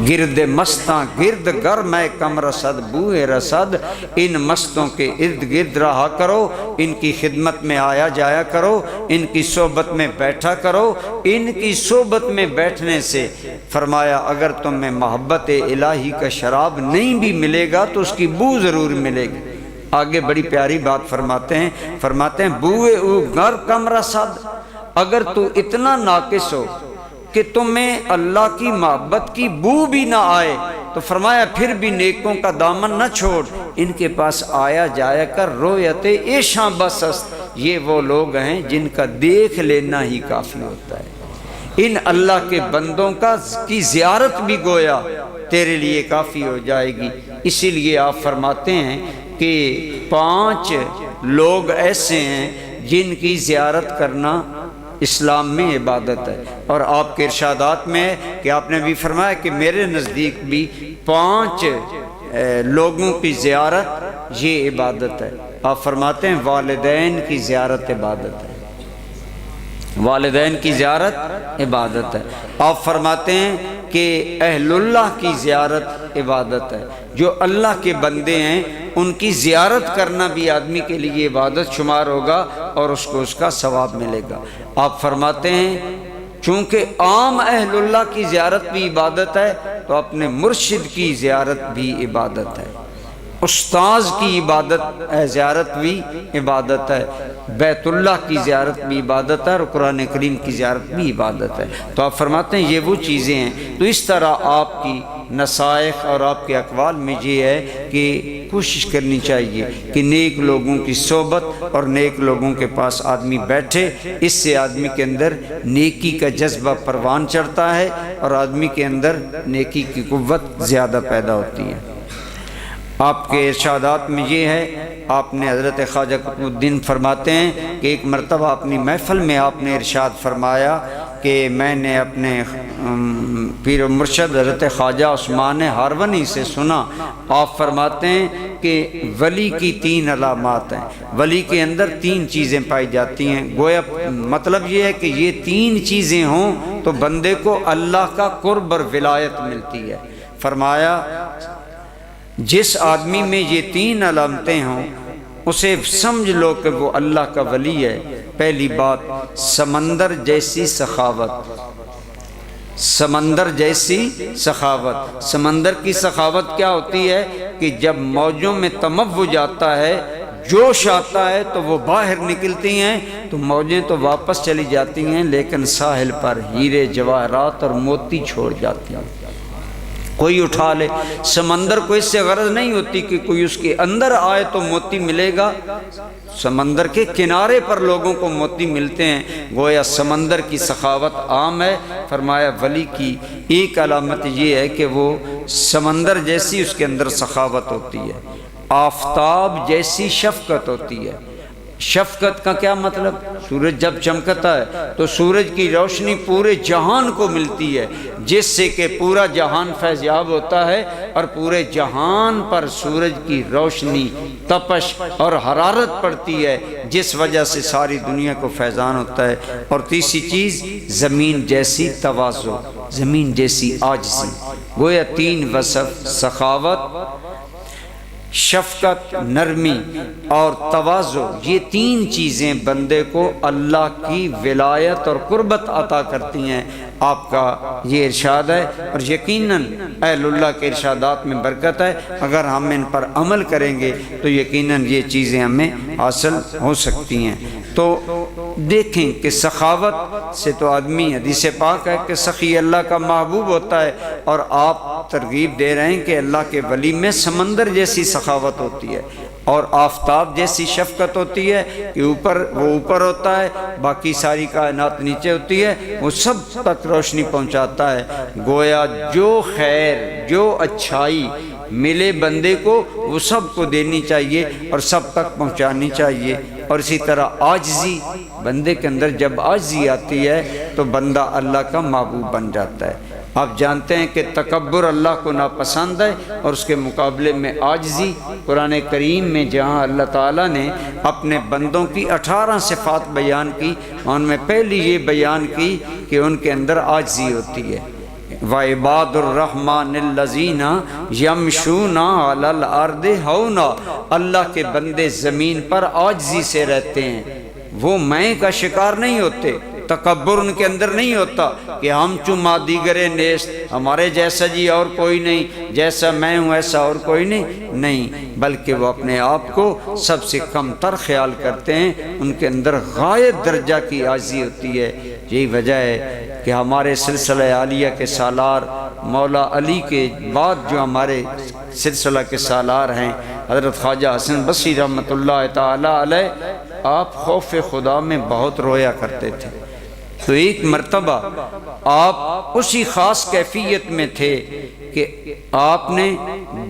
گرد مستاں گرد گر میں کم رسد بوئے رسد، ان مستوں کے ارد گرد رہا کرو، ان کی خدمت میں آیا جایا کرو، ان کی صحبت میں بیٹھا کرو۔ ان کی صحبت میں بیٹھنے سے فرمایا اگر تمہیں محبت الہی کا شراب نہیں بھی ملے گا تو اس کی بو ضرور ملے گی۔ آگے بڑی پیاری بات فرماتے ہیں بوئے او گر کم رسد، اگر تو اتنا ناقص ہو کہ تمہیں اللہ کی محبت کی بو بھی نہ آئے تو فرمایا پھر بھی نیکوں کا دامن نہ چھوڑ، ان کے پاس آیا جایا کر، رویت ایشاں بسست۔ یہ وہ لوگ ہیں جن کا دیکھ لینا ہی کافی ہوتا ہے، ان اللہ کے بندوں کی زیارت بھی گویا تیرے لیے کافی ہو جائے گی۔ اسی لیے آپ فرماتے ہیں کہ 5 لوگ ایسے ہیں جن کی زیارت کرنا اسلام میں عبادت ہے، اور آپ کے ارشادات میں ہے کہ آپ نے بھی فرمایا کہ میرے نزدیک بھی 5 لوگوں کی زیارت یہ عبادت ہے۔ آپ فرماتے ہیں والدین کی زیارت عبادت ہے، والدین کی زیارت عبادت ہے۔ آپ فرماتے ہیں کہ اہل اللہ کی زیارت عبادت ہے، جو اللہ کے بندے ہیں ان کی زیارت کرنا بھی آدمی کے لیے عبادت شمار ہوگا اور اس کو اس کا ثواب ملے گا۔ آپ فرماتے ہیں چونکہ عام اہل اللہ کی زیارت بھی عبادت ہے تو اپنے مرشد کی زیارت بھی عبادت ہے، استاذ کی عبادت زیارت بھی عبادت ہے، بیت اللہ کی زیارت بھی عبادت ہے اور قرآن کریم کی زیارت بھی عبادت ہے۔ تو آپ فرماتے ہیں یہ وہ چیزیں ہیں۔ تو اس طرح آپ کی نصائح اور آپ کے اقوال میں یہ ہے کہ کوشش کرنی چاہیے کہ نیک لوگوں کی صحبت اور نیک لوگوں کے پاس آدمی بیٹھے، اس سے آدمی کے اندر نیکی کا جذبہ پروان چڑھتا ہے اور آدمی کے اندر نیکی کی قوت زیادہ پیدا ہوتی ہے۔ آپ کے ارشادات میں یہ ہے، آپ نے حضرت خواجہ قطب الدین فرماتے ہیں کہ ایک مرتبہ اپنی محفل میں آپ نے ارشاد فرمایا کہ میں نے اپنے پیر و مرشد حضرت خواجہ عثمان ہارونی سے سنا، آپ فرماتے ہیں کہ ولی کی 3 علامات ہیں، ولی کے اندر 3 چیزیں پائی جاتی ہیں۔ گویا مطلب یہ ہے کہ یہ 3 چیزیں ہوں تو بندے کو اللہ کا قرب اور ولایت ملتی ہے۔ فرمایا جس آدمی میں یہ 3 علامتیں ہوں اسے سمجھ لو کہ وہ اللہ کا ولی ہے۔ پہلی بات، سمندر جیسی سخاوت، سمندر جیسی سخاوت۔ سمندر کی سخاوت کیا ہوتی ہے کہ جب موجوں میں تموج آتا ہے، جوش آتا ہے تو وہ باہر نکلتی ہیں تو موجیں تو واپس چلی جاتی ہیں لیکن ساحل پر ہیرے جواہرات اور موتی چھوڑ جاتی ہیں، کوئی اٹھا لے۔ سمندر کو اس سے غرض نہیں ہوتی کہ کوئی اس کے اندر آئے تو موتی ملے گا، سمندر کے کنارے پر لوگوں کو موتی ملتے ہیں۔ گویا سمندر کی سخاوت عام ہے۔ فرمایا ولی کی ایک علامت یہ ہے کہ وہ سمندر جیسی اس کے اندر سخاوت ہوتی ہے، آفتاب جیسی شفقت ہوتی ہے۔ شفقت کا کیا مطلب؟ سورج جب چمکتا ہے تو سورج کی روشنی پورے جہان کو ملتی ہے، جس سے کہ پورا جہان فیضیاب ہوتا ہے اور پورے جہان پر سورج کی روشنی، تپش اور حرارت پڑتی ہے، جس وجہ سے ساری دنیا کو فیضان ہوتا ہے۔ اور تیسری چیز، زمین جیسی تواضع، زمین جیسی عاجزی۔ گویا 3 وصف، سخاوت، شفقت، نرمی اور تواضع، یہ 3 چیزیں بندے کو اللہ کی ولایت اور قربت عطا کرتی ہیں۔ آپ کا یہ ارشاد ہے اور یقیناً اہل اللہ کے ارشادات میں برکت ہے۔ اگر ہم ان پر عمل کریں گے تو یقیناً یہ چیزیں ہمیں حاصل ہو سکتی ہیں۔ تو دیکھیں کہ سخاوت سے تو آدمی، حدیث پاک ہے کہ سخی اللہ کا محبوب ہوتا ہے، اور آپ ترغیب دے رہے ہیں کہ اللہ کے ولی میں سمندر جیسی سخاوت ہوتی ہے اور آفتاب جیسی شفقت ہوتی ہے کہ وہ اوپر ہوتا ہے، باقی ساری کائنات نیچے ہوتی ہے، وہ سب تک روشنی پہنچاتا ہے۔ گویا جو خیر، جو اچھائی ملے بندے کو وہ سب کو دینی چاہیے اور سب تک پہنچانی چاہیے۔ اور اسی طرح عاجزی، بندے کے اندر جب عاجزی آتی ہے تو بندہ اللہ کا محبوب بن جاتا ہے۔ آپ جانتے ہیں کہ تکبر اللہ کو ناپسند ہے اور اس کے مقابلے میں عاجزی، قرآن کریم میں جہاں اللہ تعالیٰ نے اپنے بندوں کی 18 صفات بیان کی، ان میں پہلی یہ بیان کی کہ ان کے اندر عاجزی ہوتی ہے۔ وَعِبَادُ الرَّحْمَنِ الَّذِينَ يَمْشُونَ عَلَى الْأَرْضِ هَوْنًا، اللہ کے بندے زمین پر عاجزی سے رہتے ہیں، وہ میں کا شکار نہیں ہوتے، تکبر ان کے اندر نہیں ہوتا کہ ہم چما دیگر نیست، ہمارے جیسا جی اور کوئی نہیں، جیسا میں ہوں ایسا اور کوئی نہیں، بلکہ وہ اپنے آپ کو سب سے کم تر خیال کرتے ہیں، ان کے اندر غایت درجہ کی عاجزی ہوتی ہے۔ یہی وجہ ہے کہ ہمارے سلسلہ عالیہ کے سالار مولا علی کے بعد جو ہمارے سلسلہ کے سالار ہیں حضرت خواجہ حسن بصری رحمۃ اللہ تعالی علیہ، آپ خوف خدا میں بہت رویا کرتے تھے۔ تو ایک مرتبہ آپ اسی خاص کیفیت میں تھے کہ آپ نے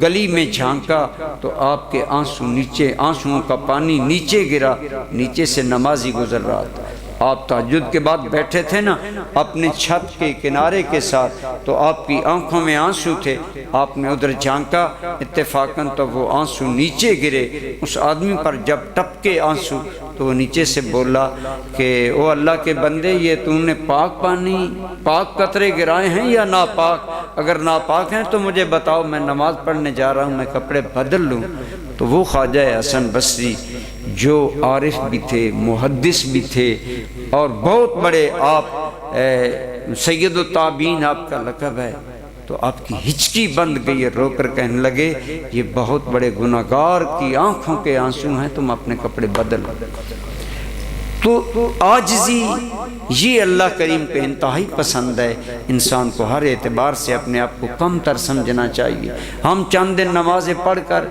گلی میں جھانکا تو آپ کے آنسوؤں کا پانی نیچے گرا، نیچے سے نمازی گزر رہا تھا۔ آپ تہجد کے بعد بیٹھے تھے نا اپنے چھت کے کنارے کے ساتھ، تو آپ کی آنکھوں میں آنسو تھے، آپ نے ادھر جھانکا اتفاقاً تو وہ آنسو نیچے گرے۔ اس آدمی پر جب ٹپکے آنسو تو وہ نیچے سے بولا کہ او اللہ کے بندے، یہ تو نے پاک پانی، پاک قطرے گرائے ہیں یا ناپاک؟ اگر ناپاک ہیں تو مجھے بتاؤ، میں نماز پڑھنے جا رہا ہوں، میں کپڑے بدل لوں۔ تو وہ خواجہ حسن بصری جو عارف بھی تھے، محدث بھی تھے اور بہت بڑے، آپ سید التابعین آپ کا لقب ہے، تو آپ کی ہچکی بند گئی، رو کر کہنے لگے یہ بہت بڑے گناہگار کی آنکھوں کے آنسو ہیں، تم اپنے کپڑے بدل۔ تو عاجزی یہ اللہ کریم کو انتہائی پسند ہے۔ انسان کو ہر اعتبار سے اپنے آپ کو کم تر سمجھنا چاہیے۔ ہم چند دن نمازیں پڑھ کر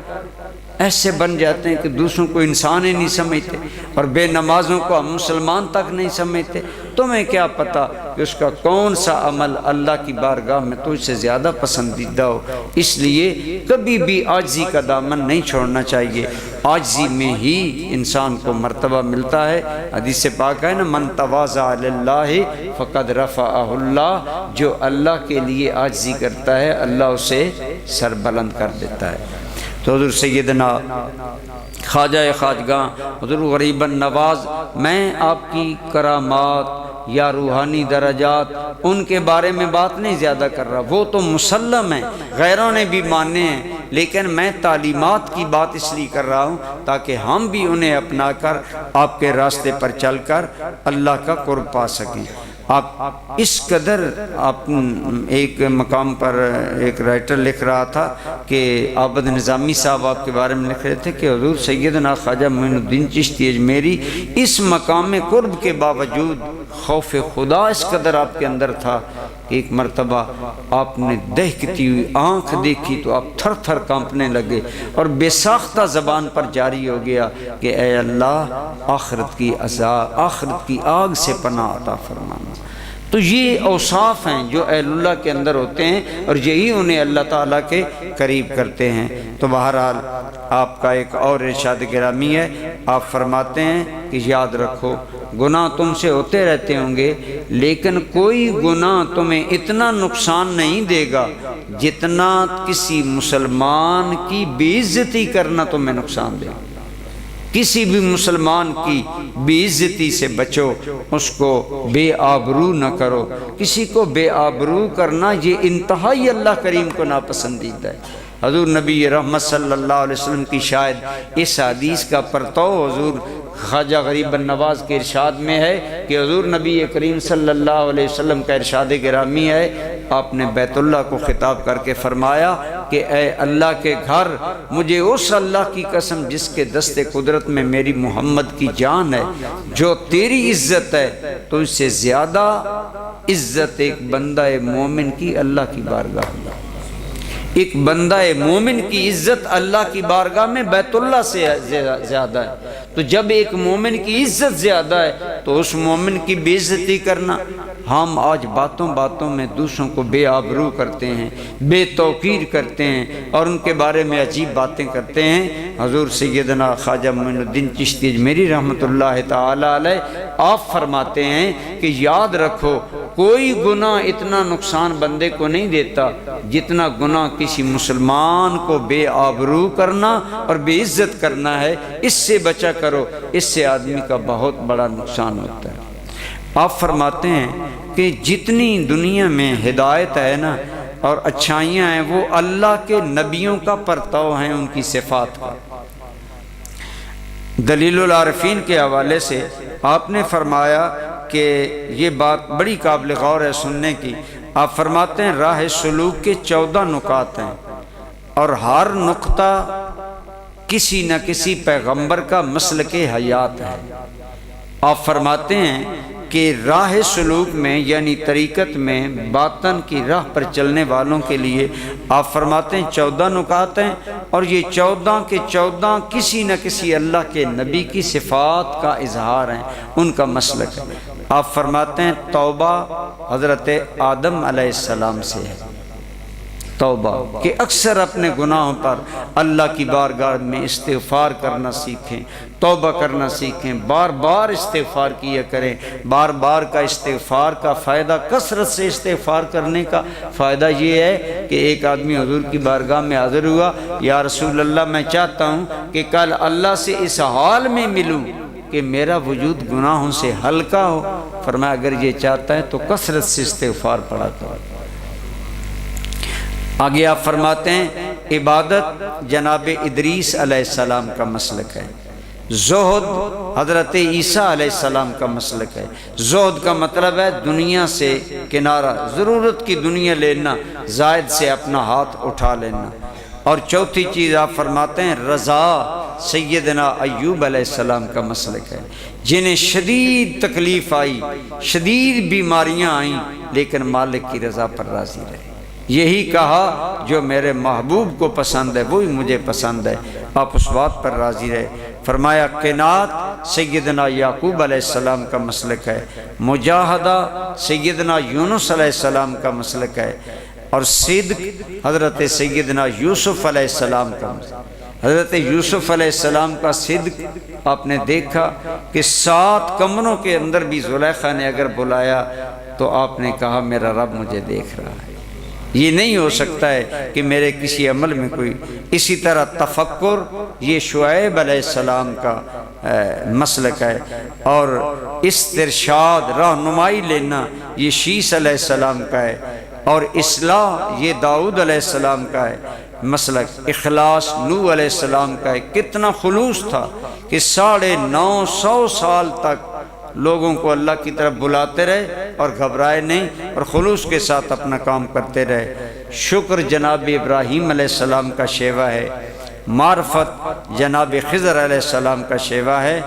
ایسے بن جاتے ہیں کہ دوسروں کو انسان ہی نہیں سمجھتے، اور بے نمازوں کو ہم مسلمان تک نہیں سمجھتے۔ تمہیں کیا پتہ کہ اس کا کون سا عمل اللہ کی بارگاہ میں تجھ سے زیادہ پسندیدہ ہو۔ اس لیے کبھی بھی عاجزی کا دامن نہیں چھوڑنا چاہیے۔ عاجزی میں ہی انسان کو مرتبہ ملتا ہے۔ حدیث پاک ہے نا، من تواضع للہ فقد رفعہ اللہ، جو اللہ کے لیے عاجزی کرتا ہے اللہ اسے سر بلند کر دیتا ہے۔ تو حضور سیدنا خواجہ خواجگاں حضور غریب النواز، میں آپ کی کرامات یا روحانی درجات ان کے بارے میں بات نہیں زیادہ کر رہا، وہ تو مسلم ہیں، غیروں نے بھی مانے ہیں، لیکن میں تعلیمات کی بات اس لیے کر رہا ہوں تاکہ ہم بھی انہیں اپنا کر آپ کے راستے پر چل کر اللہ کا قرب پا سکیں۔ آپ اس قدر، آپ ایک مقام پر ایک رائٹر لکھ رہا تھا کہ عابد نظامی صاحب آپ کے بارے میں لکھ رہے تھے کہ حضور سیدنا خواجہ معین الدین چشتی اجمیری اس مقام قرب کے باوجود خوف خدا اس قدر آپ کے اندر تھا کہ ایک مرتبہ آپ نے دہکتی ہوئی آنکھ دیکھی تو آپ تھر تھر کانپنے لگے، اور بے ساختہ زبان پر جاری ہو گیا کہ اے اللہ آخرت کی عذاب، آخرت کی آگ سے پناہ عطا فرمانا۔ تو یہ اوصاف ہیں جو اہل اللہ کے اندر ہوتے ہیں، اور یہی انہیں اللہ تعالیٰ کے قریب کرتے ہیں۔ تو بہرحال آپ کا ایک اور ارشاد گرامی ہے، آپ فرماتے ہیں کہ یاد رکھو گناہ تم سے ہوتے رہتے ہوں گے، لیکن کوئی گناہ تمہیں اتنا نقصان نہیں دے گا جتنا کسی مسلمان کی بے عزتی کرنا تمہیں نقصان دے گا۔ کسی بھی مسلمان کی بے عزتی سے بچو، اس کو بے آبرو نہ کرو۔ کسی کو بے آبرو کرنا یہ انتہائی اللہ کریم کو ناپسندیدہ ہے۔ حضور نبی رحمت صلی اللہ علیہ وسلم کی شاید اس حدیث کا پرتو حضور خواجہ غریب النواز کے ارشاد میں ہے کہ حضور نبی کریم صلی اللہ علیہ وسلم کا ارشاد گرامی ہے، آپ نے بیت اللہ کو خطاب کر کے فرمایا کہ اے اللہ کے گھر، مجھے اس اللہ کی قسم جس کے دست قدرت میں میری محمد کی جان ہے، جو تیری عزت ہے تو اس سے زیادہ عزت ایک بندہ مومن کی اللہ کی بارگاہ میں۔ ایک بندہ مومن کی عزت اللہ کی بارگاہ میں بیت اللہ سے زیادہ ہے۔ تو جب ایک مومن کی عزت زیادہ ہے تو اس مومن کی بے عزتی کرنا، ہم آج باتوں باتوں میں دوسروں کو بے آبرو کرتے ہیں، بے توقیر کرتے ہیں، اور ان کے بارے میں عجیب باتیں کرتے ہیں۔ حضور سیدنا خواجہ معین الدین چشتی اجمیری رحمۃ اللہ تعالی علیہ آپ فرماتے ہیں کہ یاد رکھو کوئی گناہ اتنا نقصان بندے کو نہیں دیتا جتنا گناہ کسی مسلمان کو بے آبرو کرنا اور بے عزت کرنا ہے۔ اس سے بچا کرو، اس سے آدمی کا بہت بڑا نقصان ہوتا ہے۔ آپ فرماتے ہیں کہ جتنی دنیا میں ہدایت ہے نا اور اچھائیاں ہیں، وہ اللہ کے نبیوں کا پرتو ہیں، ان کی صفات کا۔ دلیل العارفین کے حوالے سے آپ نے فرمایا کہ یہ بات بڑی قابل غور ہے سننے کی۔ آپ فرماتے ہیں راہ سلوک کے 14 نکات ہیں، اور ہر نقطہ کسی نہ کسی پیغمبر کا مسلک حیات ہے۔ آپ فرماتے ہیں کہ راہ سلوک میں یعنی طریقت میں باطن کی راہ پر چلنے والوں کے لیے آپ فرماتے ہیں 14 نکات ہیں، اور یہ 14 کے 14 کسی نہ کسی اللہ کے نبی کی صفات کا اظہار ہیں، ان کا مسلک ہے۔ آپ فرماتے ہیں توبہ حضرت آدم علیہ السلام سے ہے، توبہ کہ اکثر اپنے گناہوں پر اللہ کی بارگاہ میں استغفار کرنا سیکھیں، توبہ کرنا سیکھیں، بار بار استغفار کیا کریں۔ بار بار کا استغفار کا فائدہ، کثرت سے استغفار کرنے کا فائدہ یہ ہے کہ ایک آدمی حضور کی بارگاہ میں حاضر ہوا، یا رسول اللہ میں چاہتا ہوں کہ کل اللہ سے اس حال میں ملوں کہ میرا وجود گناہوں سے ہلکا ہو۔ فرمایا اگر یہ چاہتا ہے تو کثرت سے استغفار پڑھا کرو۔ آگے آپ فرماتے ہیں عبادت جناب ادریس علیہ السلام کا مسلک ہے، زہد حضرت عیسیٰ علیہ السلام کا مسلک ہے۔ زہد کا مطلب ہے دنیا سے کنارہ، ضرورت کی دنیا لینا، زائد سے اپنا ہاتھ اٹھا لینا۔ اور چوتھی چیز آپ فرماتے ہیں رضا سیدنا ایوب علیہ السلام کا مسلک ہے، جنہیں شدید تکلیف آئی، شدید بیماریاں آئیں، لیکن مالک کی رضا پر راضی رہے۔ یہی کہا جو میرے محبوب کو پسند ہے وہی مجھے پسند ہے، آپ اس بات پر راضی رہے۔ فرمایا قناعت سیدنا یعقوب علیہ السلام کا مسلک ہے، مجاہدہ سیدنا یونس علیہ السلام کا مسلک ہے، اور صدق حضرت سیدنا یوسف علیہ السلام کا مسلک۔ حضرت یوسف علیہ السلام کا صدق آپ نے دیکھا کہ 7 کمروں کے اندر بھی زلیخا نے اگر بلایا تو آپ نے کہا میرا رب مجھے دیکھ رہا ہے، یہ نہیں ہو سکتا ہے کہ میرے کسی عمل میں کوئی۔ اسی طرح تفکر یہ شعیب علیہ السلام کا مسلک ہے، اور استرشاد رہنمائی لینا یہ شیس علیہ السلام کا ہے، اور اصلاح یہ داؤد علیہ السلام کا ہے مسلک، اخلاص نوح علیہ السلام کا ہے۔ کتنا خلوص تھا کہ 950 سال تک لوگوں کو اللہ کی طرف بلاتے رہے اور گھبرائے نہیں، اور خلوص کے ساتھ اپنا کام کرتے رہے۔ شکر جناب ابراہیم علیہ السلام کا شیوہ ہے، معرفت جناب خضر علیہ السلام کا شیوہ ہے،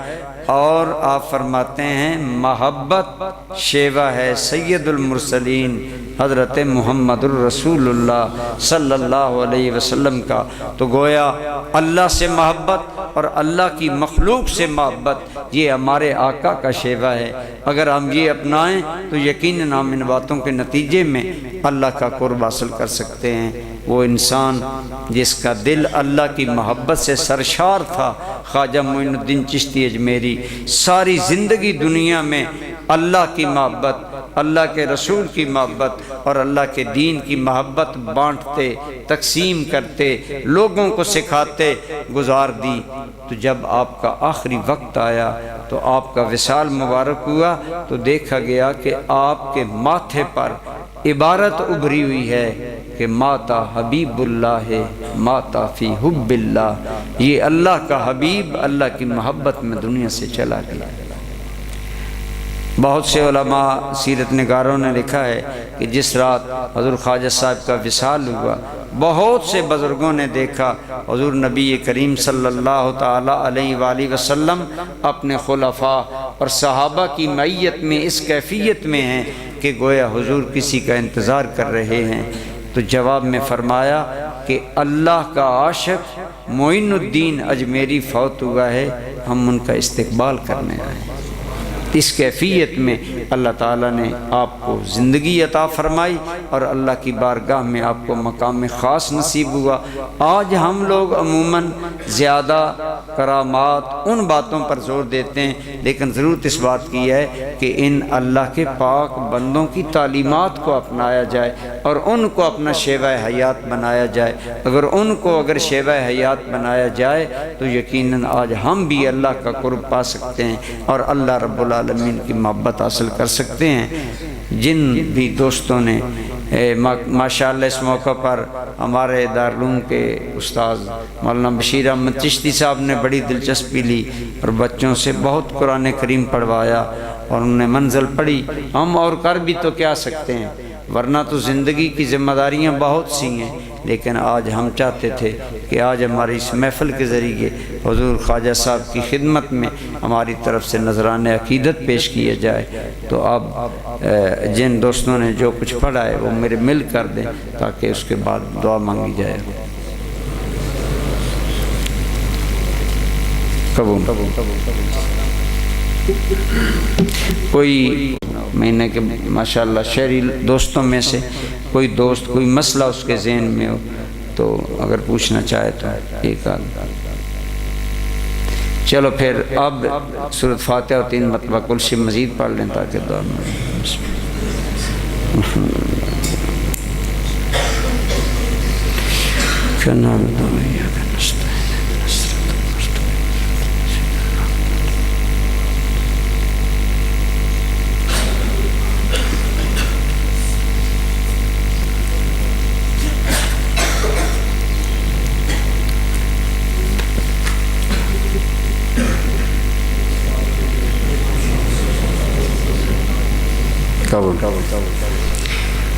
اور آپ فرماتے ہیں محبت شیوہ ہے سید المرسلین حضرت محمد الرسول اللہ صلی اللہ علیہ وسلم کا۔ تو گویا اللہ سے محبت اور اللہ کی مخلوق سے محبت یہ ہمارے آقا کا شیوہ ہے۔ اگر ہم یہ اپنائیں تو یقیناً ہم ان باتوں کے نتیجے میں اللہ کا قرب حاصل کر سکتے ہیں۔ وہ انسان جس کا دل اللہ کی محبت سے سرشار تھا، خواجہ معین الدین چشتی اجمیری، ساری زندگی دنیا میں اللہ کی محبت، اللہ کے رسول کی محبت اور اللہ کے دین کی محبت بانٹتے، تقسیم کرتے، لوگوں کو سکھاتے گزار دی۔ تو جب آپ کا آخری وقت آیا تو آپ کا وصال مبارک ہوا تو دیکھا گیا کہ آپ کے ماتھے پر عبارت ابھری ہوئی ہے کہ ماتا حبیب اللہ ہے ماتا فی حب اللہ، یہ اللہ کا حبیب اللہ کی محبت میں دنیا سے چلا گیا۔ بہت سے علماء سیرت نگاروں نے لکھا ہے کہ جس رات حضور خواجہ صاحب کا وصال ہوا، بہت سے بزرگوں نے دیکھا حضور نبی کریم صلی اللہ تعالی علیہ وآلہ وسلم اپنے خلفاء اور صحابہ کی معیت میں اس کیفیت میں ہیں کہ گویا حضور کسی کا انتظار کر رہے ہیں۔ تو جواب میں فرمایا کہ اللہ کا عاشق معین الدین اجمیری فوت ہوا ہے، ہم ان کا استقبال کرنے آئے۔ اس کیفیت میں اللہ تعالیٰ نے آپ کو زندگی عطا فرمائی اور اللہ کی بارگاہ میں آپ کو مقام خاص نصیب ہوا۔ آج ہم لوگ عموماً زیادہ کرامات ان باتوں پر زور دیتے ہیں، لیکن ضرورت اس بات کی ہے کہ ان اللہ کے پاک بندوں کی تعلیمات کو اپنایا جائے اور ان کو اپنا شیوہ حیات بنایا جائے۔ اگر شیوہ حیات بنایا جائے تو یقیناً آج ہم بھی اللہ کا قرب پا سکتے ہیں اور اللہ رب العالمین کی محبت حاصل کر سکتے ہیں۔ جن بھی دوستوں نے ماشاءاللہ اس موقع پر ہمارے دارالعلوم کے استاذ مولانا بشیر احمد چشتی صاحب نے بڑی دلچسپی لی اور بچوں سے بہت قرآن کریم پڑھوایا اور انہوں نے منزل پڑھی، ہم اور کر بھی تو کیا سکتے ہیں، ورنہ تو زندگی کی ذمہ داریاں بہت سی ہیں۔ لیکن آج ہم چاہتے تھے کہ آج ہماری اس محفل کے ذریعے حضور خواجہ صاحب کی خدمت میں ہماری طرف سے نذران عقیدت پیش کیا جائے۔ تو اب جن دوستوں نے جو کچھ پڑھا ہے وہ میرے مل کر دیں تاکہ اس کے بعد دعا مانگی جائے۔ کوئی مہینے کے ماشاءاللہ شہری دوستوں میں سے کوئی دوست کوئی مسئلہ اس کے ذہن میں ہو تو اگر پوچھنا چاہے تو ایک آدھ۔ چلو پھر اب سورۃ فاتحہ اور 3 مرتبہ کل شب مزید پڑھ لیں تاکہ دعا میں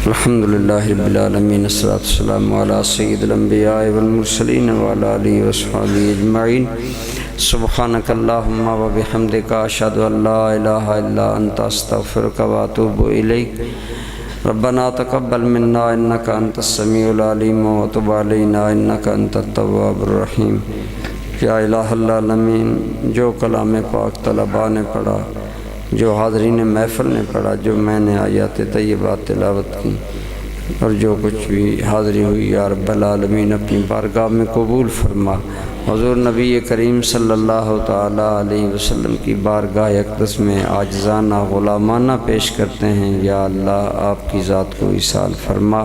الحمدللہ رب العالمین، الصلاۃ والسلام علی سید الانبیاء والمرسلین وعلی آلہ وصحبہ اجمعین۔ سبحانک اللہم وبحمدک، اشہد ان لا الہ الا انت، استغفرک واتوب الیک۔ ربنا تقبل منا انک انت السمیع العلیم وتب علینا انک انت التواب الرحیم۔ یا الہ العالمین، جو کلام پاک طلباء نے پڑھا، جو حاضرین محفل نے پڑھا، جو میں نے آیات طیبات تلاوت کی، اور جو کچھ بھی حاضری ہوئی، یا رب العالمین اپنی بارگاہ میں قبول فرما۔ حضور نبی کریم صلی اللہ تعالیٰ علیہ وسلم کی بارگاہ اقدس میں عاجزانہ غلامانہ پیش کرتے ہیں، یا اللہ آپ کی ذات کو ایصال فرما،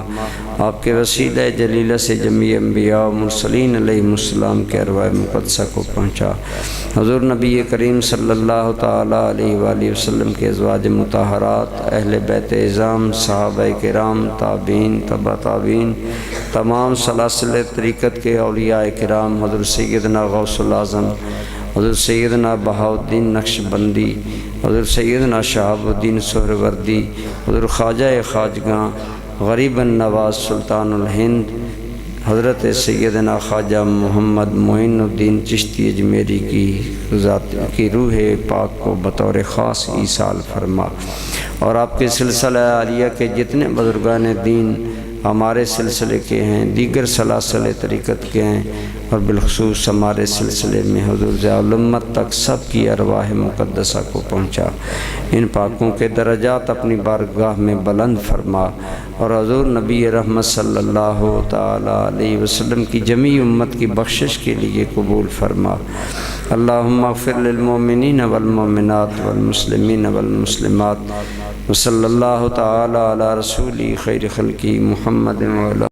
آپ کے وسیلہ جلیلہ سے جمیع انبیاء و مرسلین علیہ السلام کے ارواح مقدسہ کو پہنچا۔ حضور نبی کریم صلی اللہ تعالیٰ علیہ وآلہ وسلم کے ازواج مطہرات، اہل بیت اعظام، صحابہ کرام، تابعین، تبع تابعین، تمام سلاسل طریقت کے اولیاء کرام، حضرت سیدنا غوث العظم، حضرت سیدنا بہاؤالدین نقشبندی، حضرت سیدنا شہاب الدین سہروردی، حضرت خواجہ خواجگاں غریب النواز سلطان الہند، حضرت سیدنا خواجہ محمد معین الدین چشتی اجمیری کی ذات کی روح پاک کو بطور خاص ایصال فرما، اور آپ کے سلسلہ عالیہ کے جتنے بزرگان دین ہمارے سلسلے کے ہیں، دیگر سلاسل طریقت کے ہیں، اور بالخصوص ہمارے سلسلے میں حضور ضیاء الامت تک سب کی ارواح مقدسہ کو پہنچا۔ ان پاکوں کے درجات اپنی بارگاہ میں بلند فرما، اور حضور نبی رحمت صلی اللہ تعالیٰ علیہ وسلم کی جمیع امت کی بخشش کے لیے قبول فرما۔ اللہم اغفر للمؤمنین والمؤمنات والمسلمین والمسلمات، وصلی اللہ تعالیٰ علی رسول خیر خلقہ محمد وعلی